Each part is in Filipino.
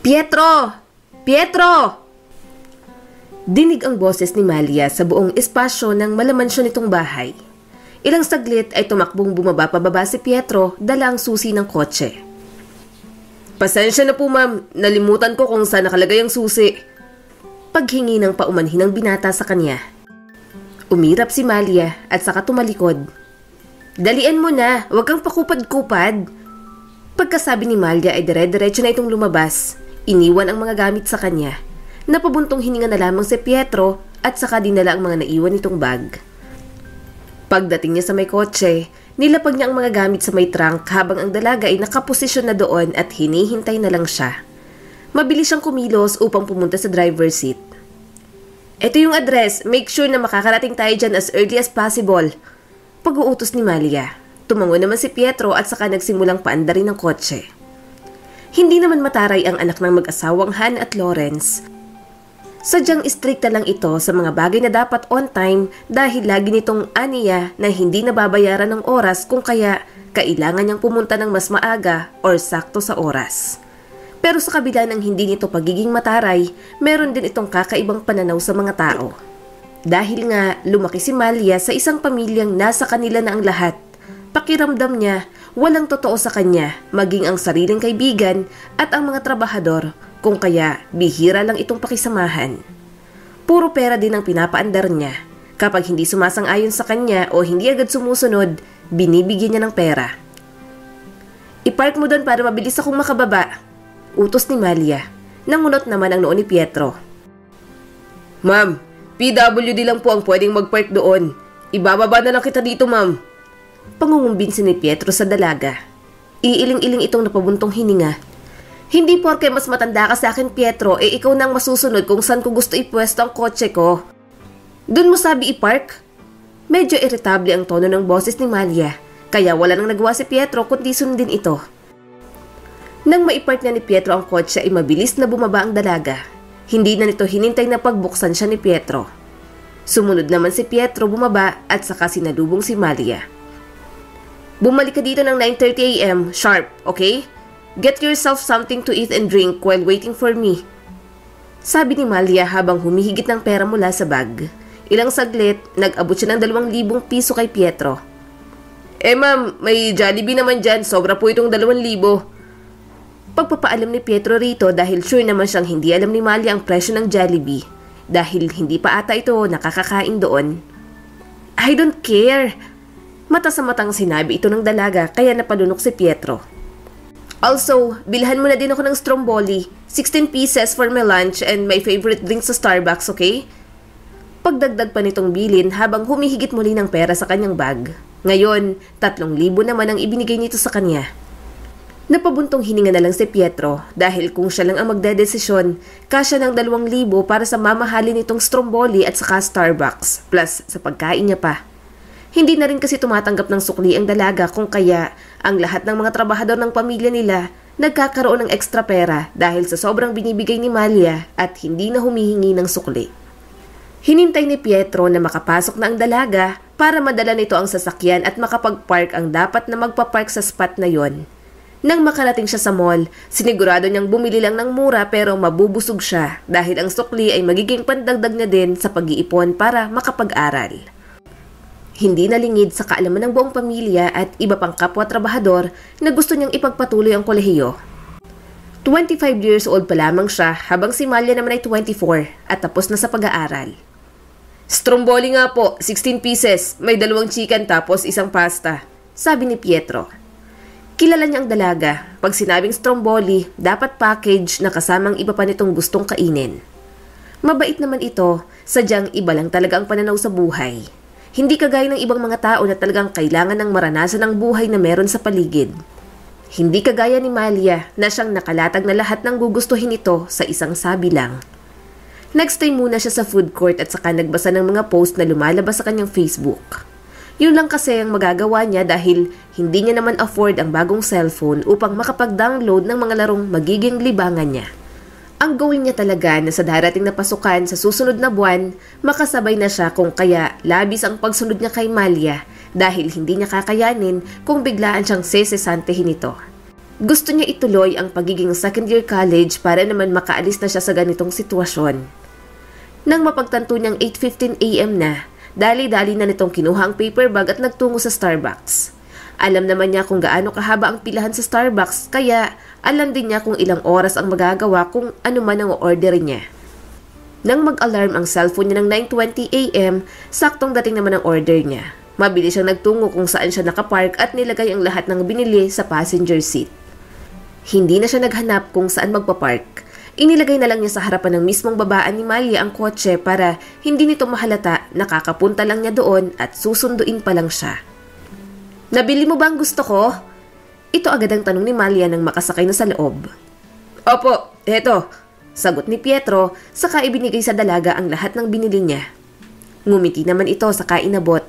Pietro! Pietro! Dinig ang boses ni Malia sa buong espasyo ng malamansyon nitong bahay. Ilang saglit ay tumakbong bumaba pababa si Pietro dala ang susi ng kotse. Pasensya na po ma'am, nalimutan ko kung saan nakalagay ang susi. Paghingi ng paumanhin ng binata sa kanya. Umirap si Malia at saka tumalikod. Dalian mo na, huwag kang pakupad-kupad. Pagkasabi ni Malia ay dire-diretso na itong lumabas. Iniwan ang mga gamit sa kanya. Napabuntong hininga na lamang si Pietro at saka dinala ang mga naiwan nitong bag. Pagdating niya sa may kotse, nilapag niya ang mga gamit sa may trunk habang ang dalaga ay nakaposisyon na doon at hinihintay na lang siya. Mabilis siyang kumilos upang pumunta sa driver's seat. Ito yung address, make sure na makakarating tayo dyan as early as possible. Pag-uutos ni Malia. Tumango naman si Pietro at saka nagsimulang paandarin ng kotse. Hindi naman mataray ang anak ng mag-asawang Han at Lawrence. Sadyang istrikta lang ito sa mga bagay na dapat on time dahil lagi nitong aniya na hindi nababayaran ng oras kung kaya kailangan niyang pumunta ng mas maaga or sakto sa oras. Pero sa kabila ng hindi nito pagiging mataray, meron din itong kakaibang pananaw sa mga tao. Dahil nga lumaki si Malia sa isang pamilyang nasa kanila na ang lahat, pakiramdam niya walang totoo sa kanya maging ang sariling kaibigan at ang mga trabahador kung kaya bihira lang itong pakisamahan. Puro pera din ang pinapaandar niya. Kapag hindi sumasang-ayon sa kanya o hindi agad sumusunod, binibigyan niya ng pera. Ipark mo doon para mabilis akong makababa. Utos ni Malia. Nangunot naman ang noo ni Pietro. Ma'am, PWD lang po ang pwedeng mag-park doon. Ibababa na lang kita dito, ma'am. Pangungumbinsin ni Pietro sa dalaga. Iiling-iling itong napabuntong hininga. Hindi porke mas matanda ka sa akin, Pietro, ikaw nang masusunod kung saan ko gusto ipwesto ang kotse ko. Doon mo sabi ipark? Medyo irritable ang tono ng boses ni Malia, kaya wala nang nagawa si Pietro kundi sundin ito. Nang maipark na ni Pietro ang kotse ay mabilis na bumaba ang dalaga. Hindi na nito hinintay na pagbuksan siya ni Pietro. Sumunod naman si Pietro bumaba at saka sinalubong si Malia. Bumalik ka dito ng 9:30 AM, sharp, okay? Get yourself something to eat and drink while waiting for me. Sabi ni Malia habang humihigit ng pera mula sa bag. Ilang saglit, nag-abot siya ng 2,000 piso kay Pietro. Ma'am, may Jollibee naman dyan. Sobra po itong 2,000. Pagpapaalam ni Pietro rito dahil sure naman siyang hindi alam ni Malia ang presyo ng Jollibee. Dahil hindi pa ata ito nakakakain doon. I don't care. Mata sa matang sinabi ito ng dalaga kaya napalunok si Pietro. Also, bilhan mo na din ako ng Stromboli. 16 pieces for my lunch and my favorite drink sa Starbucks, okay? Pagdagdag pa nitong bilin habang humihigit muli ng pera sa kanyang bag. Ngayon, 3,000 naman ang ibinigay nito sa kanya. Napabuntong hininga na lang si Pietro dahil kung siya lang ang magdedesisyon, kasya ng 2,000 para sa mamahalin nitong Stromboli at saka Starbucks, plus sa pagkain niya pa. Hindi na rin kasi tumatanggap ng sukli ang dalaga kung kaya ang lahat ng mga trabahador ng pamilya nila nagkakaroon ng ekstra pera dahil sa sobrang binibigay ni Malia at hindi na humihingi ng sukli. Hinintay ni Pietro na makapasok na ang dalaga para madala nito ang sasakyan at makapag-park ang dapat na magpa-park sa spot na yon. Nang makarating siya sa mall, sinigurado niyang bumili lang ng mura pero mabubusog siya dahil ang sukli ay magiging pandagdag niya din sa pag-iipon para makapag-aral. Hindi nalingid sa kaalaman ng buong pamilya at iba pang kapwa-trabahador na gusto niyang ipagpatuloy ang kolehiyo. 25 years old pa lamang siya habang si Malia naman ay 24 at tapos na sa pag-aaral. Stromboli nga po, 16 pieces, may 2 chicken tapos isang pasta, sabi ni Pietro. Kilala niya ang dalaga. Pag sinabing Stromboli, dapat package na kasamang iba pa nitong gustong kainin. Mabait naman ito, sadyang iba lang talaga ang pananaw sa buhay. Hindi kagaya ng ibang mga tao na talagang kailangan ng maranasan ng buhay na meron sa paligid. Hindi kagaya ni Malia na siyang nakalatag na lahat ng gugustuhin ito sa isang sabi lang. Nagstay muna siya sa food court at saka nagbasa ng mga post na lumalabas sa kanyang Facebook. Yun lang kasi ang magagawa niya dahil hindi niya naman afford ang bagong cellphone upang makapag-download ng mga larong magiging libangan niya. Ang gawin niya talaga na sa darating na pasukan sa susunod na buwan, makasabay na siya kung kaya labis ang pagsunod niya kay Malia dahil hindi niya kakayanin kung biglaan siyang sesesantehin ito. Gusto niya ituloy ang pagiging second year college para naman makaalis na siya sa ganitong sitwasyon. Nang mapagtanto niyang 8:15 AM na, dali-dali na nitong kinuha ang paper bag at nagtungo sa Starbucks. Alam naman niya kung gaano kahaba ang pilahan sa Starbucks, kaya alam din niya kung ilang oras ang magagawa kung ano man ang orderin niya. Nang mag-alarm ang cellphone niya ng 9:20 AM, saktong dating naman ang order niya. Mabilis siyang nagtungo kung saan siya nakapark at nilagay ang lahat ng binili sa passenger seat. Hindi na siya naghanap kung saan magpapark. Inilagay na lang niya sa harapan ng mismong babaan ni Malia ang kotse para hindi nito mahalata, nakakapunta lang niya doon at susunduin pa lang siya. Nabili mo ba ang gusto ko? Ito agad ang tanong ni Malia nang makasakay na sa loob. Opo, eto, sagot ni Pietro saka ibinigay sa dalaga ang lahat ng binili niya. Ngumiti naman ito saka inabot.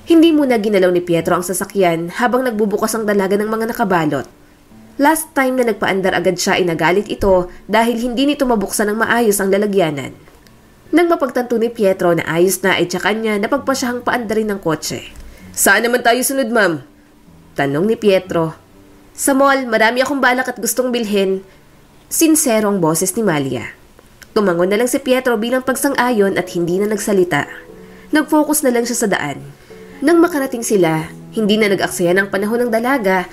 Hindi muna ginalaw ni Pietro ang sasakyan habang nagbubukas ang dalaga ng mga nakabalot. Last time na nagpaandar agad siya ay nagalit ito dahil hindi nito mabuksan ng maayos ang lalagyanan. Nang mapagtanto ni Pietro na ayos na ay tsaka niya napagpasyahang paandarin ng kotse. Saan naman tayo sunod, ma'am? Tanong ni Pietro. Sa mall, marami akong balak at gustong bilhin. Sinsero ang boses ni Malia. Tumangon na lang si Pietro bilang pagsang-ayon at hindi na nagsalita. Nag-focus na lang siya sa daan. Nang makarating sila, hindi na nag-aksaya ng panahon ng dalaga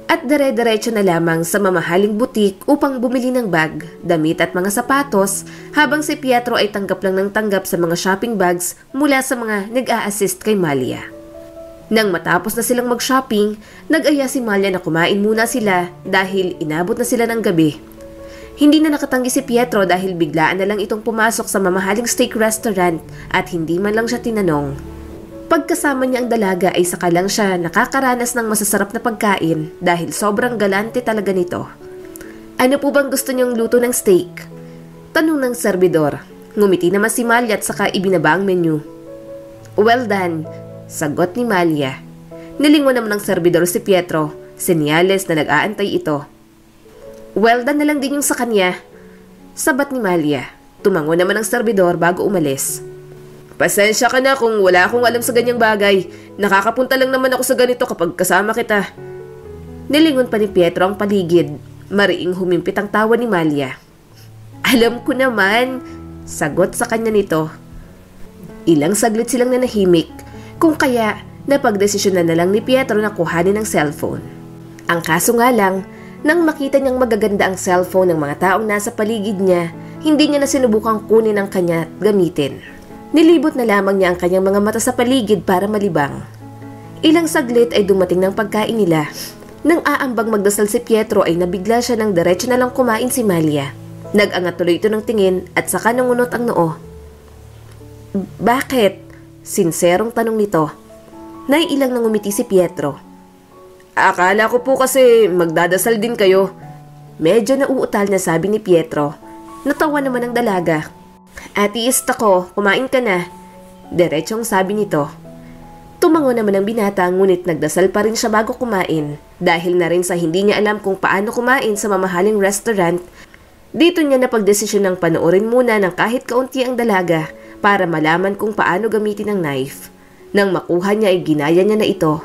at dire-diretso na lamang sa mamahaling butik upang bumili ng bag, damit at mga sapatos habang si Pietro ay tanggap lang ng tanggap sa mga shopping bags mula sa mga nag-a-assist kay Malia. Nang matapos na silang mag-shopping, nag-aya si Malia na kumain muna sila dahil inabot na sila ng gabi. Hindi na nakatanggi si Pietro dahil biglaan na lang itong pumasok sa mamahaling steak restaurant at hindi man lang siya tinanong. Pagkasama niya ang dalaga ay saka lang siya nakakaranas ng masasarap na pagkain dahil sobrang galante talaga nito. Ano po bang gusto niyong luto ng steak? Tanong ng serbidor. Ngumiti naman si Malia at saka ibinaba ang menu. Well done, sagot ni Malia. Nilingon naman ng serbidor si Pietro, senyales na nag-aantay ito. Well done na lang din yung sa kanya, sabat ni Malia. Tumango naman ang serbidor bago umalis. Pasensya ka na kung wala akong alam sa ganyang bagay. Nakakapunta lang naman ako sa ganito kapag kasama kita. Nilingon pa ni Pietro ang paligid. Mariing humimpit ang tawa ni Malia. Alam ko naman, sagot sa kanya nito. Ilang saglit silang nanahimik, kung kaya napagdesisyonan na lang ni Pietro na kuhanin ang cellphone. Ang kaso nga lang, nang makita niyang magaganda ang cellphone ng mga taong nasa paligid niya, hindi niya na sinubukang kunin ang kanya at gamitin. Nilibot na lamang niya ang kanyang mga mata sa paligid para malibang. Ilang saglit ay dumating ng pagkain nila. Nang aambag magdasal si Pietro ay nabigla siya nang diretso na lang kumain si Malia. Nag-angat tuloy ito ng tingin at saka nangunot ang noo. Bakit? Sinserong tanong nito. Naiilang nang umiti si Pietro. Akala ko po kasi magdadasal din kayo. Medyo nauutal na sabi ni Pietro. Natawa naman ang dalaga. Ateist ako, kumain ka na. Diretsong sabi nito. Tumango naman ang binata ngunit nagdasal pa rin siya bago kumain. Dahil na rin sa hindi niya alam kung paano kumain sa mamahaling restaurant, dito niya napagdesisyon ng panoorin muna ng kahit kaunti ang dalaga para malaman kung paano gamitin ang knife. Nang makuha niya ay ginaya niya na ito.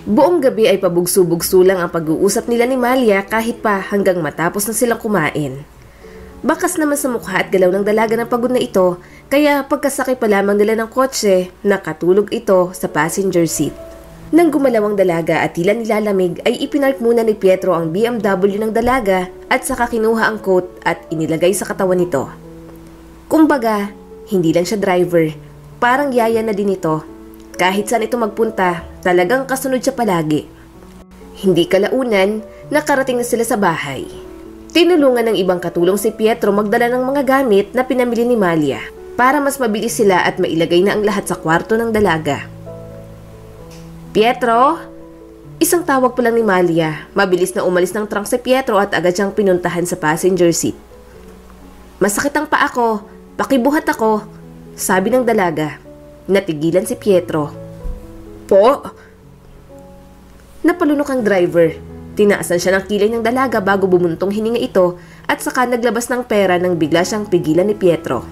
Buong gabi ay pabugso-bugso lang ang pag-uusap nila ni Malia kahit pa hanggang matapos na silang kumain. Bakas naman sa mukha at galaw ng dalaga ng pagod na ito, kaya pagkasakay pa lamang nila ng kotse, nakatulog ito sa passenger seat. Nang gumalaw ang dalaga at tila nilalamig ay ipinark muna ni Pietro ang BMW ng dalaga at saka kinuha ang coat at inilagay sa katawan nito. Kumbaga, hindi lang siya driver, parang yaya na din ito. Kahit saan ito magpunta, talagang kasunod siya palagi. Hindi kalaunan, nakarating na sila sa bahay. Tinulungan ng ibang katulong si Pietro magdala ng mga gamit na pinamili ni Malia para mas mabilis sila at mailagay na ang lahat sa kwarto ng dalaga. Pietro? Isang tawag pa lang ni Malia. Mabilis na umalis ng trunk si Pietro at agad siyang pinuntahan sa passenger seat. Masakit ang paa ko, pakibuhat ako, sabi ng dalaga. Natigilan si Pietro. Po? Napalunok ang driver. Tinaasan siya ng kilay ng dalaga bago bumuntong hininga ito at saka naglabas ng pera nang bigla siyang pigilan ni Pietro.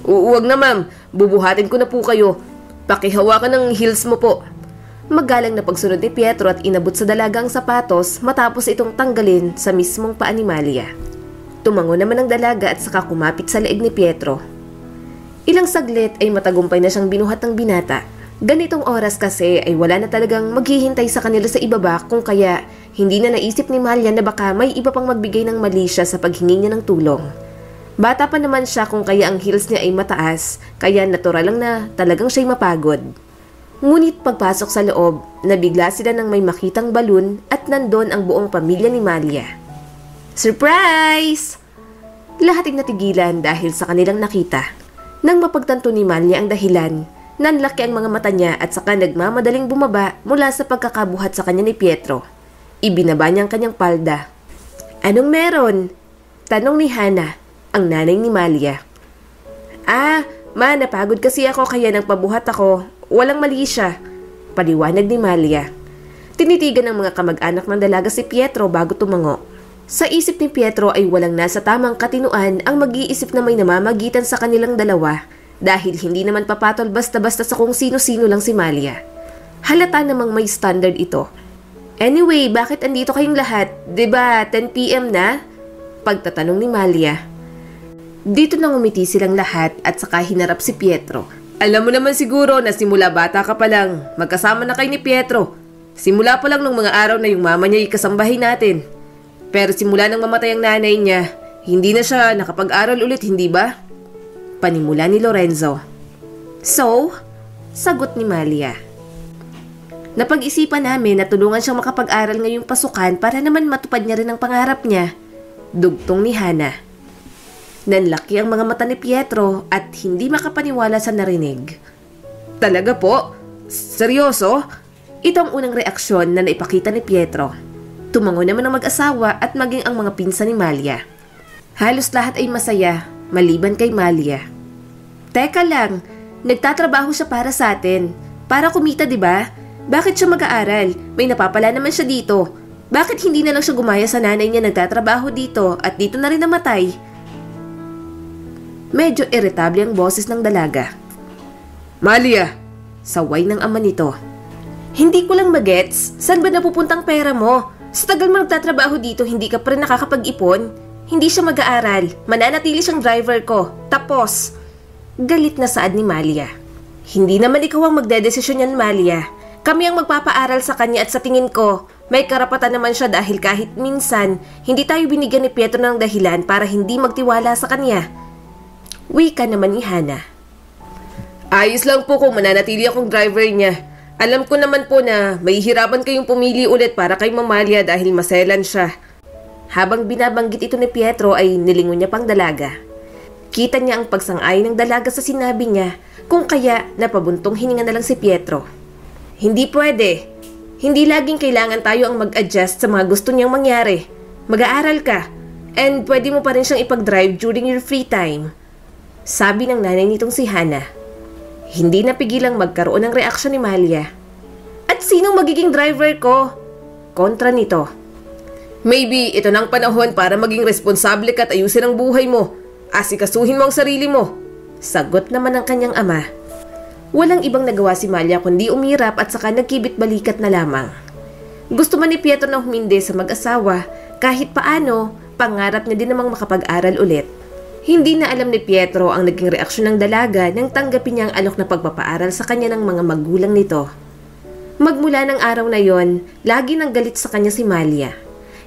Huwag na ma'am, bubuhatin ko na po kayo. Pakihawakan ng heels mo po. Magalang na pagsunod ni Pietro at inabot sa dalagang sapatos matapos itong tanggalin sa mismong paa ni Malia. Tumango naman ang dalaga at saka kumapit sa leeg ni Pietro. Ilang saglit ay matagumpay na siyang binuhat ng binata. Ganitong oras kasi ay wala na talagang maghihintay sa kanila sa ibaba, kung kaya hindi na naisip ni Malia na baka may iba pang magbigay ng mali siya sa paghingi niya ng tulong. Bata pa naman siya, kung kaya ang heels niya ay mataas, kaya natural lang na talagang siya'y mapagod. Ngunit pagpasok sa loob, nabigla sila nang may makitang balon at nandon ang buong pamilya ni Malia. Surprise! Lahat ay natigilan dahil sa kanilang nakita. Nang mapagtanto ni Malia ang dahilan, nanlaki ang mga mata niya at saka nagmamadaling bumaba mula sa pagkakabuhat sa kanya ni Pietro. Ibinaba niya ang kanyang palda. Anong meron? Tanong ni Hana, ang nanay ni Malia. Ma, napagod kasi ako kaya nagpabuhat ako. Walang mali siya, paliwanag ni Malia. Tinitigan ng mga kamag-anak ng dalaga si Pietro bago tumango. Sa isip ni Pietro ay walang nasa tamang katinuan ang mag-iisip na may namamagitan sa kanilang dalawa dahil hindi naman papatol basta-basta sa kung sino-sino lang si Malia. Halata namang may standard ito. Anyway, bakit andito kayong lahat? Diba 10 PM na? Pagtatanong ni Malia. Dito nang umiti silang lahat at saka hinarap si Pietro. Alam mo naman siguro na simula bata ka pa lang, magkasama na kayo ni Pietro. Simula pa lang nung mga araw na yung mama niya ikasambahay natin. Pero simula nang mamatay ang nanay niya, hindi na siya nakapag-aral ulit, hindi ba? Panimula ni Lorenzo. So, sagot ni Malia. Napag-isipan namin na tulungan siyang makapag-aral ngayong pasukan para naman matupad niya rin ang pangarap niya. Dugtong ni Hana. Nanlaki ang mga mata ni Pietro at hindi makapaniwala sa narinig. Talaga po? Seryoso? Ito ang unang reaksyon na naipakita ni Pietro. Tumango naman ang mag-asawa at maging ang mga pinsan ni Malia. Halos lahat ay masaya, maliban kay Malia. Teka lang, nagtatrabaho siya para sa atin. Para kumita, di ba? Bakit siya mag-aaral? May napapala naman siya dito. Bakit hindi na lang siya gumaya sa nanay niya nagtatrabaho dito at dito na rin namatay? Medyo irritable ang boses ng dalaga. Malia! Saway ng ama nito. Hindi ko lang magets, saan ba napupuntang pera mo? Sa tagal mo nagtatrabaho dito, hindi ka pa rin nakakapag-ipon? Hindi siya mag-aaral, mananatili siyang driver ko. Tapos! Galit na saad ni Malia. Hindi naman ikaw ang magdedesisyon yan, Malia. Kami ang magpapaaral sa kanya at sa tingin ko, may karapatan naman siya dahil kahit minsan, hindi tayo binigyan ni Pietro ng dahilan para hindi magtiwala sa kanya. Wika naman ni Hana. Ayos lang po kung mananatili akong driver niya. Alam ko naman po na mahihirapan kayong pumili ulit para kay Mamalia dahil maselan siya. Habang binabanggit ito ni Pietro ay nilingon niya pang dalaga. Kita niya ang pagsang-ayon ng dalaga sa sinabi niya, kung kaya napabuntong hininga na lang si Pietro. Hindi pwede. Hindi laging kailangan tayo ang mag-adjust sa mga gusto niyang mangyari. Mag-aaral ka. And pwede mo pa rin siyang ipag-drive during your free time. Sabi ng nanay nitong si Hana. Hindi napigilang magkaroon ng reaksyon ni Malia. At sinong magiging driver ko? Kontra nito. Maybe ito na ang panahon para maging responsable ka at ayusin ang buhay mo. Asikasuhin mo ang sarili mo. Sagot naman ng kanyang ama. Walang ibang nagawa si Malia kundi umirap at saka nagkibit-balikat na lamang. Gusto man ni Pietro na humindi sa mag-asawa, kahit paano, pangarap niya din namang makapag-aral ulit. Hindi na alam ni Pietro ang naging reaksyon ng dalaga nang tanggapin niya ang alok na pagpapaaral sa kanya ng mga magulang nito. Magmula ng araw na yon, lagi nang galit sa kanya si Malia.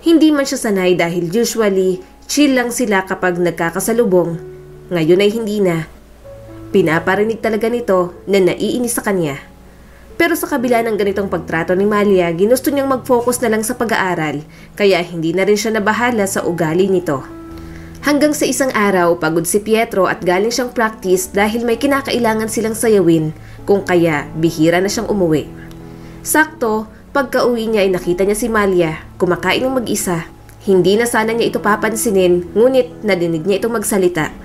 Hindi man siya sanay dahil usually, chill lang sila kapag nagkakasalubong. Ngayon ay hindi na. Pinaparinig talaga nito na naiinis sa kanya. Pero sa kabila ng ganitong pagtrato ni Malia, ginusto niyang mag-focus na lang sa pag-aaral, kaya hindi na rin siya nabahala sa ugali nito. Hanggang sa isang araw, pagod si Pietro at galing siyang practice dahil may kinakailangan silang sayawin, kung kaya bihira na siyang umuwi. Sakto, pagka-uwi niya ay nakita niya si Malia, kumakain ng mag-isa. Hindi na sana niya ito papansinin, ngunit nadinig niya itong magsalita.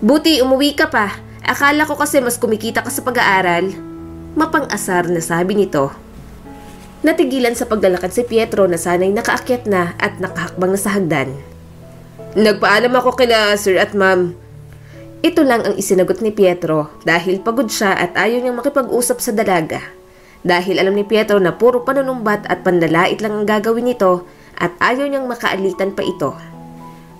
Buti umuwi ka pa, akala ko kasi mas kumikita ka sa pag-aaral. Mapang-asar na sabi nito. Natigilan sa paglalakad si Pietro na sana'y nakaakyat na at nakahakbang na sa hagdan. Nagpaalam ako kina sir at ma'am. Ito lang ang isinagot ni Pietro dahil pagod siya at ayaw niyang makipag-usap sa dalaga. Dahil alam ni Pietro na puro panunumbat at panlalait lang ang gagawin nito at ayaw niyang makaalitan pa ito.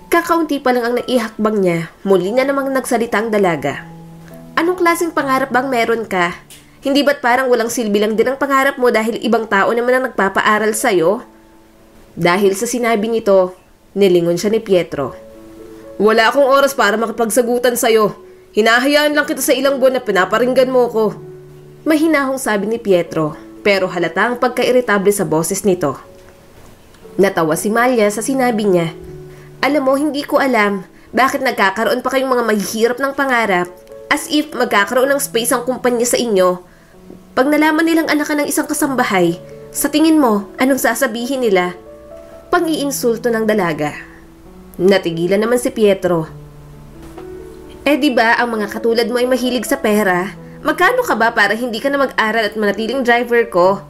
Kakaunti pa lang ang naihakbang niya, muli na namang nagsalita ang dalaga. Anong klaseng pangarap bang meron ka? Hindi ba't parang walang silbi lang din ang pangarap mo dahil ibang tao naman ang nagpapaaral sa'yo? Dahil sa sinabi nito, nilingon siya ni Pietro. Wala akong oras para makipagsagutan sa'yo. Hinahayaan lang kita sa ilang buwan na pinaparinggan mo ko. Mahinahong sabi ni Pietro, pero halata ang pagka-irritable sa boses nito. Natawa si Malia sa sinabi niya. Alam mo, hindi ko alam bakit nagkakaroon pa kayong mga mahihirap ng pangarap as if magkakaroon ng space ang kumpanya sa inyo. Pag nalaman nilang anak ka ng isang kasambahay, sa tingin mo, anong sasabihin nila? Pang-iinsulto ng dalaga. Natigilan naman si Pietro. Di ba ang mga katulad mo ay mahilig sa pera? Magkano ka ba para hindi ka na mag-aral at manatiling driver ko?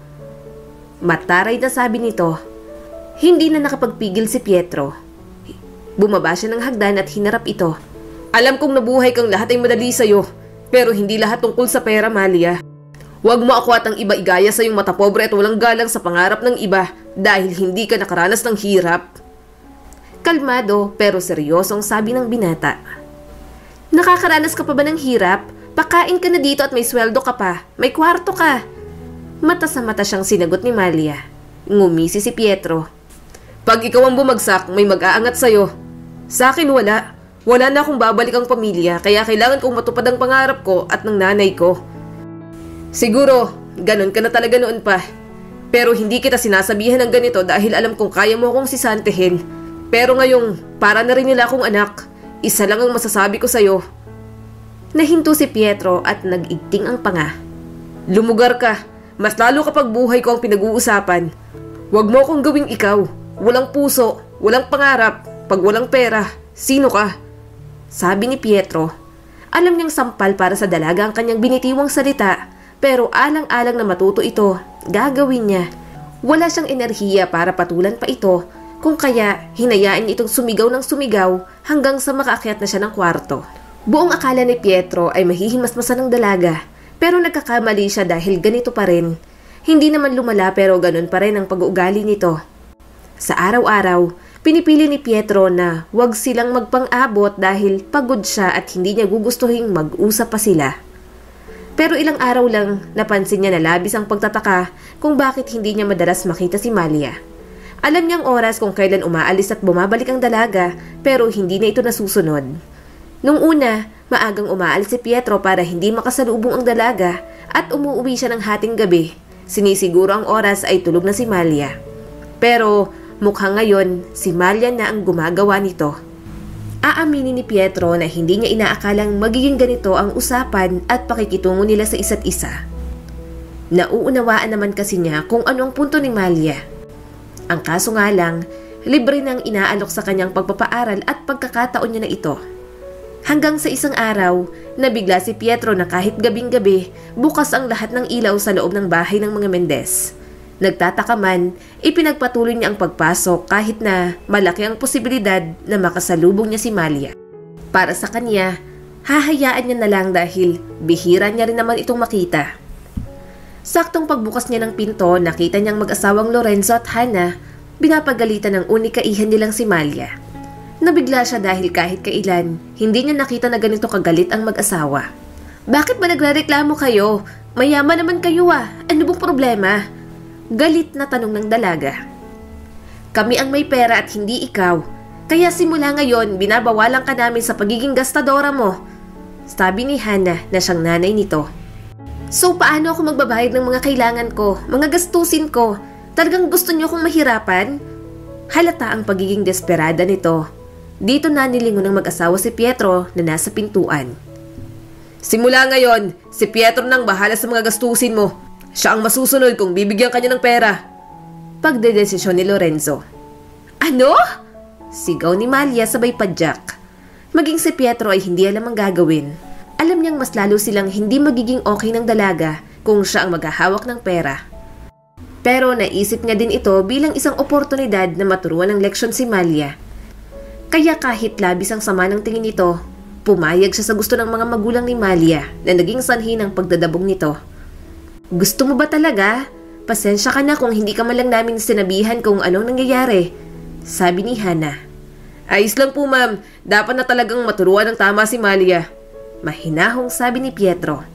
Mataray na sabi nito. Hindi na nakapagpigil si Pietro. Bumaba siya ng hagdan at hinarap ito. Alam kong nabuhay kang lahat ay madali sa'yo, pero hindi lahat tungkol sa pera, Malia. Huwag mo ako at ang iba igaya sa iyong mata pobre at walang galang sa pangarap ng iba dahil hindi ka nakaranas ng hirap. Kalmado pero seryosong sabi ng binata. Nakakaranas ka pa ba ng hirap? Pakain ka na dito at may sweldo ka pa. May kwarto ka. Mata sa mata siyang sinagot ni Malia. Ngumisi si Pietro. Pag ikaw ang bumagsak, may mag-aangat sa'yo. Sa akin wala. Wala na akong babalik ang pamilya kaya kailangan kong matupad ang pangarap ko at ng nanay ko. Siguro, ganun ka na talaga noon pa. Pero hindi kita sinasabihan ng ganito dahil alam kong kaya mo akong sisantehin. Pero ngayong, para na rin nila akong anak. Isa lang ang masasabi ko sa'yo. Nahinto si Pietro at nag-igting ang panga. Lumugar ka. Mas lalo kapag buhay ko ang pinag-uusapan. Huwag mo akong gawing ikaw. Walang puso, walang pangarap. Pag walang pera, sino ka? Sabi ni Pietro. Alam niyang sampal para sa dalaga ang kanyang binitiwang salita. Pero alang-alang na matuto ito, gagawin niya. Wala siyang enerhiya para patulan pa ito. Kung kaya, hinayaan niya itong sumigaw ng sumigaw hanggang sa makaakyat na siya ng kwarto. Buong akala ni Pietro ay mahihimasmasan ng dalaga, pero nagkakamali siya dahil ganito pa rin. Hindi naman lumala pero ganun pa rin ang pag-uugali nito. Sa araw-araw, pinipili ni Pietro na huwag silang magpang-abot dahil pagod siya at hindi niya gugustuhin mag-usap pa sila. Pero ilang araw lang, napansin niya na labis ang pagtataka kung bakit hindi niya madalas makita si Malia. Alam niyang oras kung kailan umaalis at bumabalik ang dalaga pero hindi na ito nasusunod. Nung una, maagang umaalis si Pietro para hindi makasalubong ang dalaga at umuwi siya ng hating gabi. Sinisiguro ang oras ay tulog na si Malia. Pero mukhang ngayon, si Malia na ang gumagawa nito. Aaminin ni Pietro na hindi niya inaakalang magiging ganito ang usapan at pakikitungo nila sa isa't isa. Nauunawaan naman kasi niya kung ano ang punto ni Malia. Ang kaso nga lang, libre nang inaalok sa kanyang pagpapaaral at pagkakataon niya na ito. Hanggang sa isang araw, nabigla si Pietro na kahit gabing-gabi, bukas ang lahat ng ilaw sa loob ng bahay ng mga Mendez. Nagtataka man, ipinagpatuloy niya ang pagpasok kahit na malaki ang posibilidad na makasalubong niya si Malia. Para sa kanya, hahayaan niya na lang dahil bihira niya rin naman itong makita. Saktong pagbukas niya ng pinto, nakita niyang mag-asawang Lorenzo at Hana, binapagalitan ng unikaihan nilang si Malia. Nabigla siya dahil kahit kailan, hindi niya nakita na ganito kagalit ang mag-asawa. Bakit ba nagrereklamo kayo? Mayaman naman kayo ah. Ano bang problema? Galit na tanong ng dalaga. Kami ang may pera at hindi ikaw. Kaya simula ngayon, binabawalan ka namin sa pagiging gastadora mo. Sabi ni Hana na siyang nanay nito. So paano ako magbabayad ng mga kailangan ko, mga gastusin ko? Talagang gusto niyo akong mahirapan? Halata ang pagiging desperada nito. Dito na nilingon ng mag-asawa si Pietro na nasa pintuan. Simula ngayon, si Pietro nang bahala sa mga gastusin mo. Siya ang masusunod kung bibigyan kanya ng pera. Pagdedesisyon ni Lorenzo. Ano? Sigaw ni Malia sabay padyak. Maging si Pietro ay hindi alam ang gagawin. Alam niyang mas lalo silang hindi magiging okay ng dalaga kung siya ang maghahawak ng pera. Pero naisip niya din ito bilang isang oportunidad na maturuan ng leksyon si Malia. Kaya kahit labis ang sama ng tingin nito, pumayag siya sa gusto ng mga magulang ni Malia na naging sanhi ng pagdadabog nito. Gusto mo ba talaga? Pasensya ka na kung hindi ka man lang namin sinabihan kung anong nangyayari, sabi ni Hana. Ayos lang po ma'am, dapat na talagang maturuan ng tama si Malia, mahinahong sabi ni Pietro.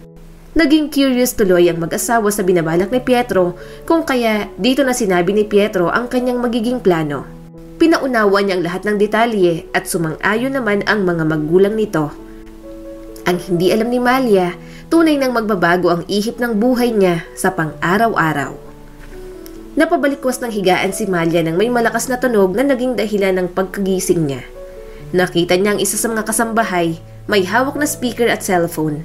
Naging curious tuloy ang mag-asawa sa binabalak ni Pietro kung kaya dito na sinabi ni Pietro ang kanyang magiging plano. Pinaunawa niya ang lahat ng detalye at sumang-ayon naman ang mga magulang nito. Ang hindi alam ni Malia, tunay nang magbabago ang ihip ng buhay niya sa pang-araw-araw. Napabalikwas ng higaan si Malia nang may malakas na tunog na naging dahilan ng pagkagising niya. Nakita niya ang isa sa mga kasambahay, may hawak na speaker at cellphone.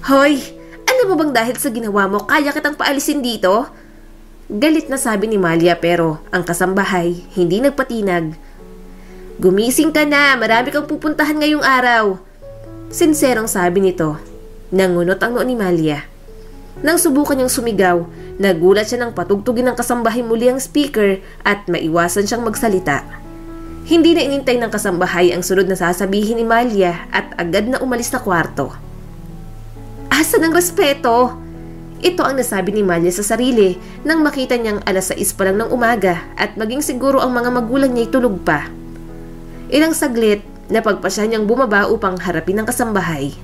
Hoy! Ano mo bang dahil sa ginawa mo kaya kitang paalisin dito? Galit na sabi ni Malia pero ang kasambahay hindi nagpatinag. Gumising ka na, marami kang pupuntahan ngayong araw. Sinserong sabi nito. Nangunot ang noo ni Malia. Nang subukan niyang sumigaw, nagulat siya nang patugtugin ng kasambahay muli ang speaker at maiwasan siyang magsalita. Hindi na inintay ng kasambahay ang sunod na sasabihin ni Malia at agad na umalis na kwarto. Asa ng respeto? Ito ang nasabi ni Malia sa sarili nang makita niyang 6:00 pa lang ng umaga at maging siguro ang mga magulang niya'y tulog pa. Ilang saglit, napagpasya niyang bumaba upang harapin ang kasambahay.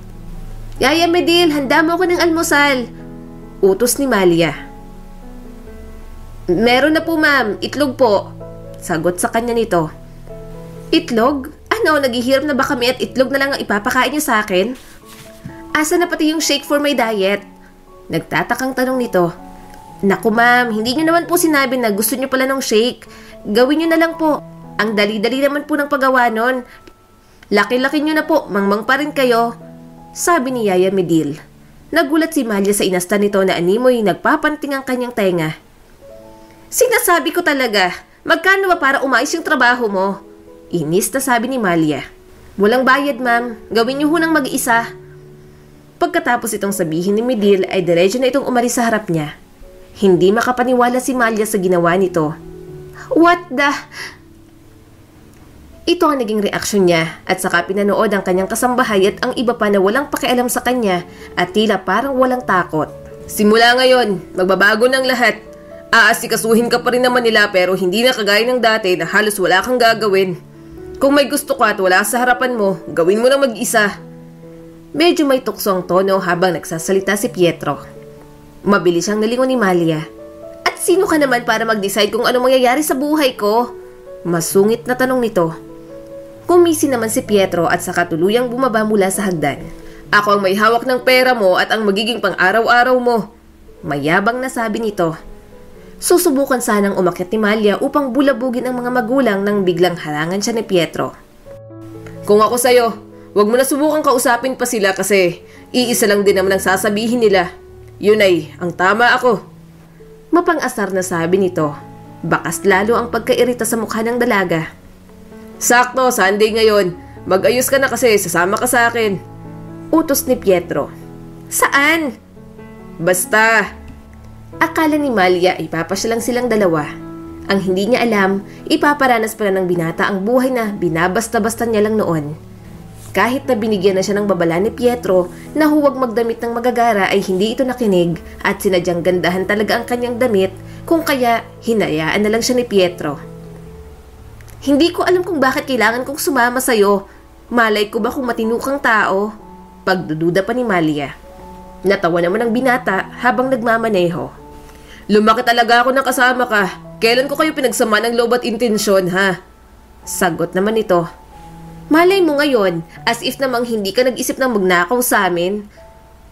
Yaya Medil, handa mo ako ng almusal, utos ni Malia. Meron na po ma'am, itlog po, sagot sa kanya nito. Itlog? Ano, naghihirap na ba kami at itlog na lang ang ipapakain niyo sa akin? Asa na pati yung shake for my diet? Nagtatakang tanong nito. Naku ma'am, hindi niyo naman po sinabi na gusto niyo pala ng shake. Gawin niyo na lang po. Ang dali-dali naman po ng paggawa nun. Laki-laki niyo na po, mangmang pa rin kayo, sabi ni Yaya Medil. Nagulat si Malia sa inasta nito na animoy nagpapanting ang kanyang tenga. Sinasabi ko talaga, magkano ba para umayos yung trabaho mo? Inis na sabi ni Malia. Walang bayad ma'am, gawin niyo hunang mag-isa. Pagkatapos itong sabihin ni Medil ay diretso na itong umalis sa harap niya. Hindi makapaniwala si Malia sa ginawa nito. What the... Ito ang naging reaksyon niya at saka pinanood ang kanyang kasambahay at ang iba pa na walang pakialam sa kanya at tila parang walang takot. Simula ngayon, magbabago ng lahat. Aasikasuhin ka pa rin naman nila pero hindi na kagaya ng dati na halos wala kang gagawin. Kung may gusto ka at wala sa harapan mo, gawin mo na mag-isa. Medyo may tukso ang tono habang nagsasalita si Pietro. Mabilis siyang nalingon ni Malia. At sino ka naman para mag-decide kung ano mangyayari sa buhay ko? Masungit na tanong nito. Kumisi naman si Pietro at saka tuluyang bumaba mula sa hagdan. Ako ang may hawak ng pera mo at ang magiging pang-araw-araw mo. Mayabang na sabi nito. Susubukan sanang umakyat ni Malia upang bulabugin ang mga magulang nang biglang harangan siya ni Pietro. Kung ako sa'yo, huwag mo na subukan kausapin pa sila kasi iisa lang din naman ang sasabihin nila. Yun ay, ang tama ako. Mapang-asar na sabi nito. Bakas lalo ang pagkairita sa mukha ng dalaga. Sakto, Sunday ngayon. Mag-ayos ka na kasi sasama ka sa akin. Utos ni Pietro. Saan? Basta. Akala ni Malia ay papasya lang silang dalawa. Ang hindi niya alam, ipaparanas pala ng binata ang buhay na binabasta-basta niya lang noon. Kahit na binigyan na siya ng babala ni Pietro na huwag magdamit ng magagara ay hindi ito nakinig at sinadyang gandahan talaga ang kanyang damit kung kaya hinayaan na lang siya ni Pietro. Hindi ko alam kung bakit kailangan kong sumama sa'yo. Malay ko ba kung matinukang tao? Pagdududa pa ni Malia. Natawa naman ang binata habang nagmamaneho. Lumaki talaga ako ng kasama ka. Kailan ko kayo pinagsama ng loob at intensyon, ha? Sagot naman ito. Malay mo ngayon, as if namang hindi ka nag-isip ng magnakaw sa amin.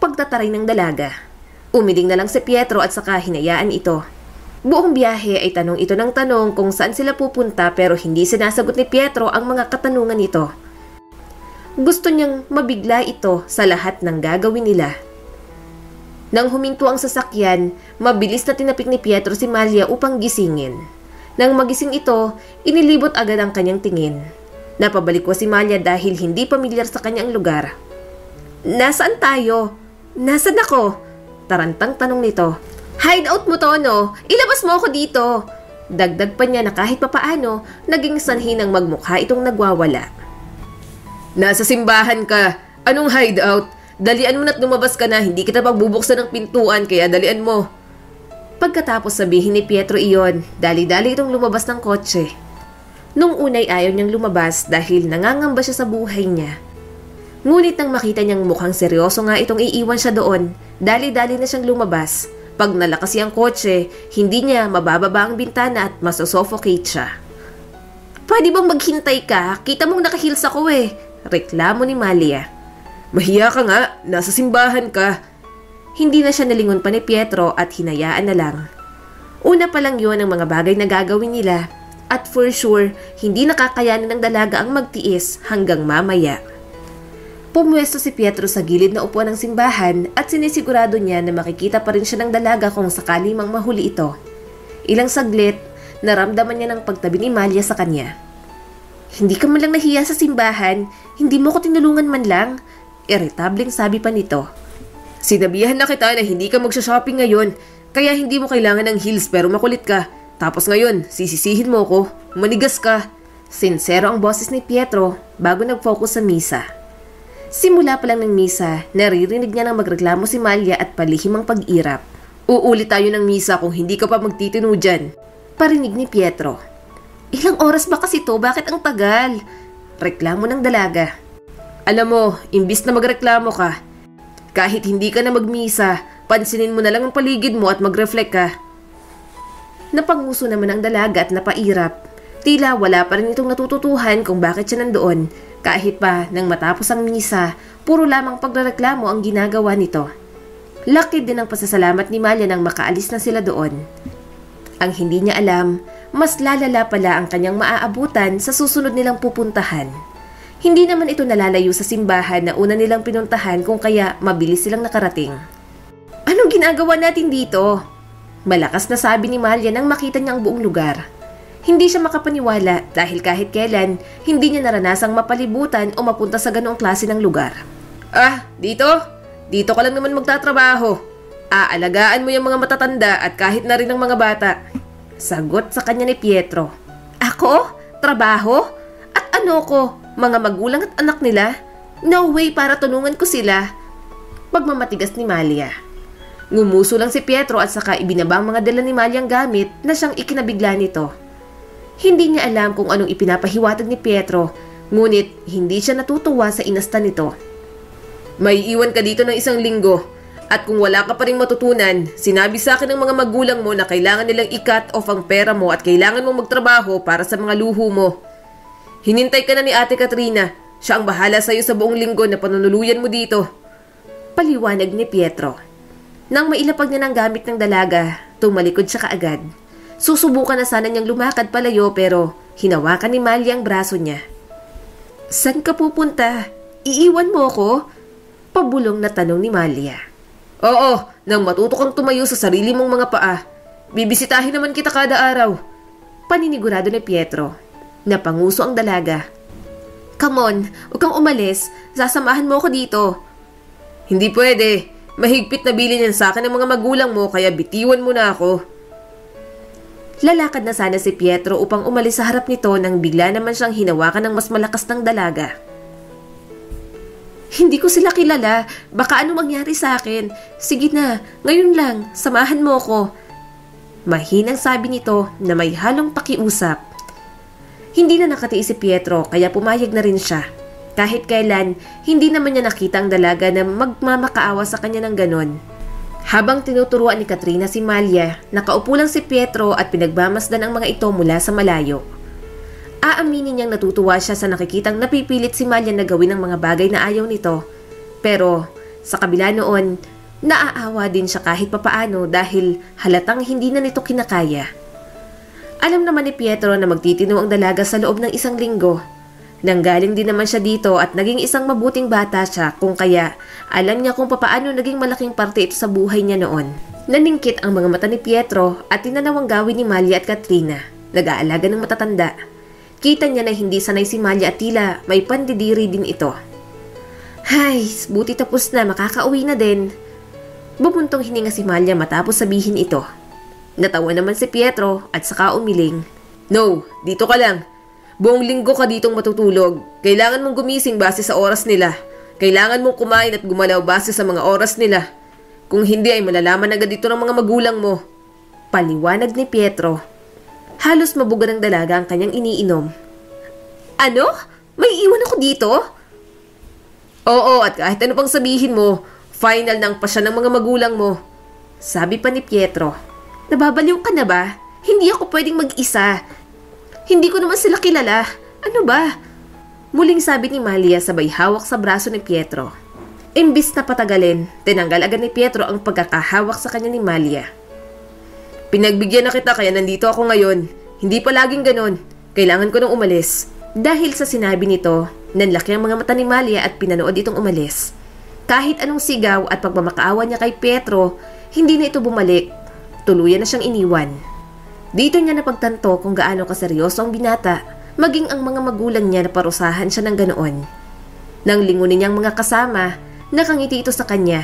Pagtataray ng dalaga. Umiling na lang si Pietro at saka hinayaan ito. Buong biyahe ay tanong ito ng tanong kung saan sila pupunta pero hindi sinasagot ni Pietro ang mga katanungan nito. Gusto niyang mabigla ito sa lahat ng gagawin nila. Nang huminto ang sasakyan, mabilis na tinapik ni Pietro si Malia upang gisingin. Nang magising ito, inilibot agad ang kanyang tingin. Napabalikwas si Malia dahil hindi pamilyar sa kanyang lugar. Nasaan tayo? Nasaan ako? Tarantang tanong nito. Hideout mo to, no? Ilabas mo ako dito. Dagdag pa niya na kahit papaano, naging sanhi ng magmukha itong nagwawala. Nasa simbahan ka. Anong hideout? Dalian mo na't lumabas ka na, hindi kita pagbubuksan ng pintuan, kaya dalian mo. Pagkatapos sabihin ni Pietro iyon, dali-dali itong lumabas ng kotse. Nung unay ayaw niyang lumabas dahil nangangamba siya sa buhay niya. Ngunit nang makita niyang mukhang seryoso nga itong iiwan siya doon, dali-dali na siyang lumabas. Pag nalakas ang kotse, hindi niya mabababa ang bintana at masosuffocate siya. Pwede bang maghintay ka? Kita mong nakahils ako eh. Reklamo ni Malia. Mahiya ka nga, nasa simbahan ka. Hindi na siya nalingon pa ni Pietro at hinayaan na lang. Una pa lang yun ang mga bagay na gagawin nila at for sure, hindi nakakayanan ng dalaga ang magtiis hanggang mamaya. Pumwesto si Pietro sa gilid na upuan ng simbahan at sinisigurado niya na makikita pa rin siya ng dalaga kung sakali mang mahuli ito. Ilang saglit, naramdaman niya ng pagtabi ni Malia sa kanya. Hindi ka man lang nahiya sa simbahan, hindi mo ko tinulungan man lang. Irritableng sabi pa nito. Sinabihan na kita na hindi ka magsha-shopping ngayon, kaya hindi mo kailangan ng heels pero makulit ka. Tapos ngayon, sisisihin mo ko, manigas ka. Sincero ang boses ni Pietro bago nag-focus sa misa. Simula pa lang ng misa, naririnig niya nang magreklamo si Malia at palihim ang pag-irap. Uulit tayo ng misa kung hindi ka pa magtitino dyan. Parinig ni Pietro. Ilang oras ba kasi to? Bakit ang tagal? Reklamo ng dalaga. Alam mo, imbis na magreklamo ka, kahit hindi ka na magmisa, pansinin mo na lang ang paligid mo at mag-reflect ka. Napanguso naman ang dalaga at napairap. Tila wala pa rin itong natututuhan kung bakit siya nandoon. Kahit pa nang matapos ang misa, puro lamang pagreklamo ang ginagawa nito. Laki din ang pasasalamat ni Malia nang makaalis na sila doon. Ang hindi niya alam, mas lalala pala ang kanyang maaabutan sa susunod nilang pupuntahan. Hindi naman ito nalalayo sa simbahan na una nilang pinuntahan kung kaya mabilis silang nakarating. Anong ginagawa natin dito? Malakas na sabi ni Malia nang makita niya ang buong lugar. Hindi siya makapaniwala dahil kahit kailan, hindi niya naranasang mapalibutan o mapunta sa ganoong klase ng lugar. Ah, dito? Dito ka lang naman magtatrabaho. Aalagaan mo yung mga matatanda at kahit na rin ang mga bata. Sagot sa kanya ni Pietro. Ako? Trabaho? At ano ko? Mga magulang at anak nila? No way para tulungan ko sila. Pagmamatigas ni Malia. Ngumuso lang si Pietro at saka ibinaba ang mga dala ni Malia ang gamit na siyang ikinabigla nito. Hindi niya alam kung anong ipinapahiwatig ni Pietro, ngunit hindi siya natutuwa sa inasta nito. May iwan ka dito ng 1 linggo at kung wala ka pa rin matutunan, sinabi sa akin ng mga magulang mo na kailangan nilang i-cut off ang pera mo at kailangan mong magtrabaho para sa mga luho mo. Hinintay ka na ni Ate Katrina. Siya ang bahala sa'yo sa buong linggo na panunuluyan mo dito. Paliwanag ni Pietro. Nang mailapag niya ng gamit ng dalaga, tumalikod siya kaagad. Susubukan na sana niyang lumakad palayo pero hinawakan ni Malia ang braso niya. San ka pupunta? Iiwan mo ko? Pabulong na tanong ni Malia. Oo, nang matuto kang tumayo sa sarili mong mga paa. Bibisitahin naman kita kada araw. Paninigurado ni Pietro. Napanguso ang dalaga. Come on, huwag kang umalis. Sasamahan mo ako dito. Hindi pwede. Mahigpit na bilin yan sa akin ng mga magulang mo kaya bitiwan mo na ako. Lalakad na sana si Pietro upang umalis sa harap nito nang bigla naman siyang hinawakan ng mas malakas ng dalaga. Hindi ko sila kilala. Baka ano mangyari sa akin. Sige na, ngayon lang, samahan mo ko. Mahinang sabi nito na may halong pakiusap. Hindi na nakatiis si Pietro kaya pumayag na rin siya. Kahit kailan, hindi naman niya nakita ang dalaga na magmamakaawa sa kanya ng ganon. Habang tinuturuan ni Katrina si Malia, nakaupo lang si Pietro at pinagmamasdan ang mga ito mula sa malayo. Aaminin niyang natutuwa siya sa nakikitang napipilit si Malia na gawin ang mga bagay na ayaw nito. Pero sa kabila noon, naaawa din siya kahit papaano dahil halatang hindi na nito kinakaya. Alam naman ni Pietro na magtitino ang dalaga sa loob ng 1 linggo. Nanggaling din naman siya dito at naging isang mabuting bata siya kung kaya alam niya kung papaano naging malaking parte ito sa buhay niya noon. Naningkit ang mga mata ni Pietro at tinanawang gawin ni Malia at Katrina. Nag-aalaga ng matatanda. Kita niya na hindi sanay si Malia at tila may pandidiri din ito. Hay, buti tapos na, makakauwi na din. Bumuntong hininga si Malia matapos sabihin ito. Natawa naman si Pietro at saka umiling. No, dito ka lang. Buong linggo ka ditong matutulog. Kailangan mong gumising base sa oras nila. Kailangan mong kumain at gumalaw base sa mga oras nila. Kung hindi ay malalaman agad ito ng mga magulang mo. Paliwanag ni Pietro. Halos mabuga ng dalaga ang kanyang iniinom. Ano? May iwan ako dito? Oo, at kahit ano pang sabihin mo, final ng pasya ng mga magulang mo. Sabi pa ni Pietro. Nababaliw ka na ba? Hindi ako pwedeng mag-isa. Hindi ko naman sila kilala. Ano ba? Muling sabi ni Malia sabay hawak sa braso ni Pietro. Imbis na patagalin, tinanggal agad ni Pietro ang pagkakahawak sa kanya ni Malia. Pinagbigyan na kita kaya nandito ako ngayon. Hindi pa laging ganon. Kailangan ko nang umalis. Dahil sa sinabi nito, nanlaki ang mga mata ni Malia at pinanood itong umalis. Kahit anong sigaw at pagmamakaawa niya kay Pietro, hindi na ito bumalik. Tuluyan na siyang iniwan. Dito niya napagtanto kung gaano kaseryoso ang binata, maging ang mga magulang niya na parusahan siya ng ganoon. Nang lingunin niyang mga kasama, nakangiti ito sa kanya.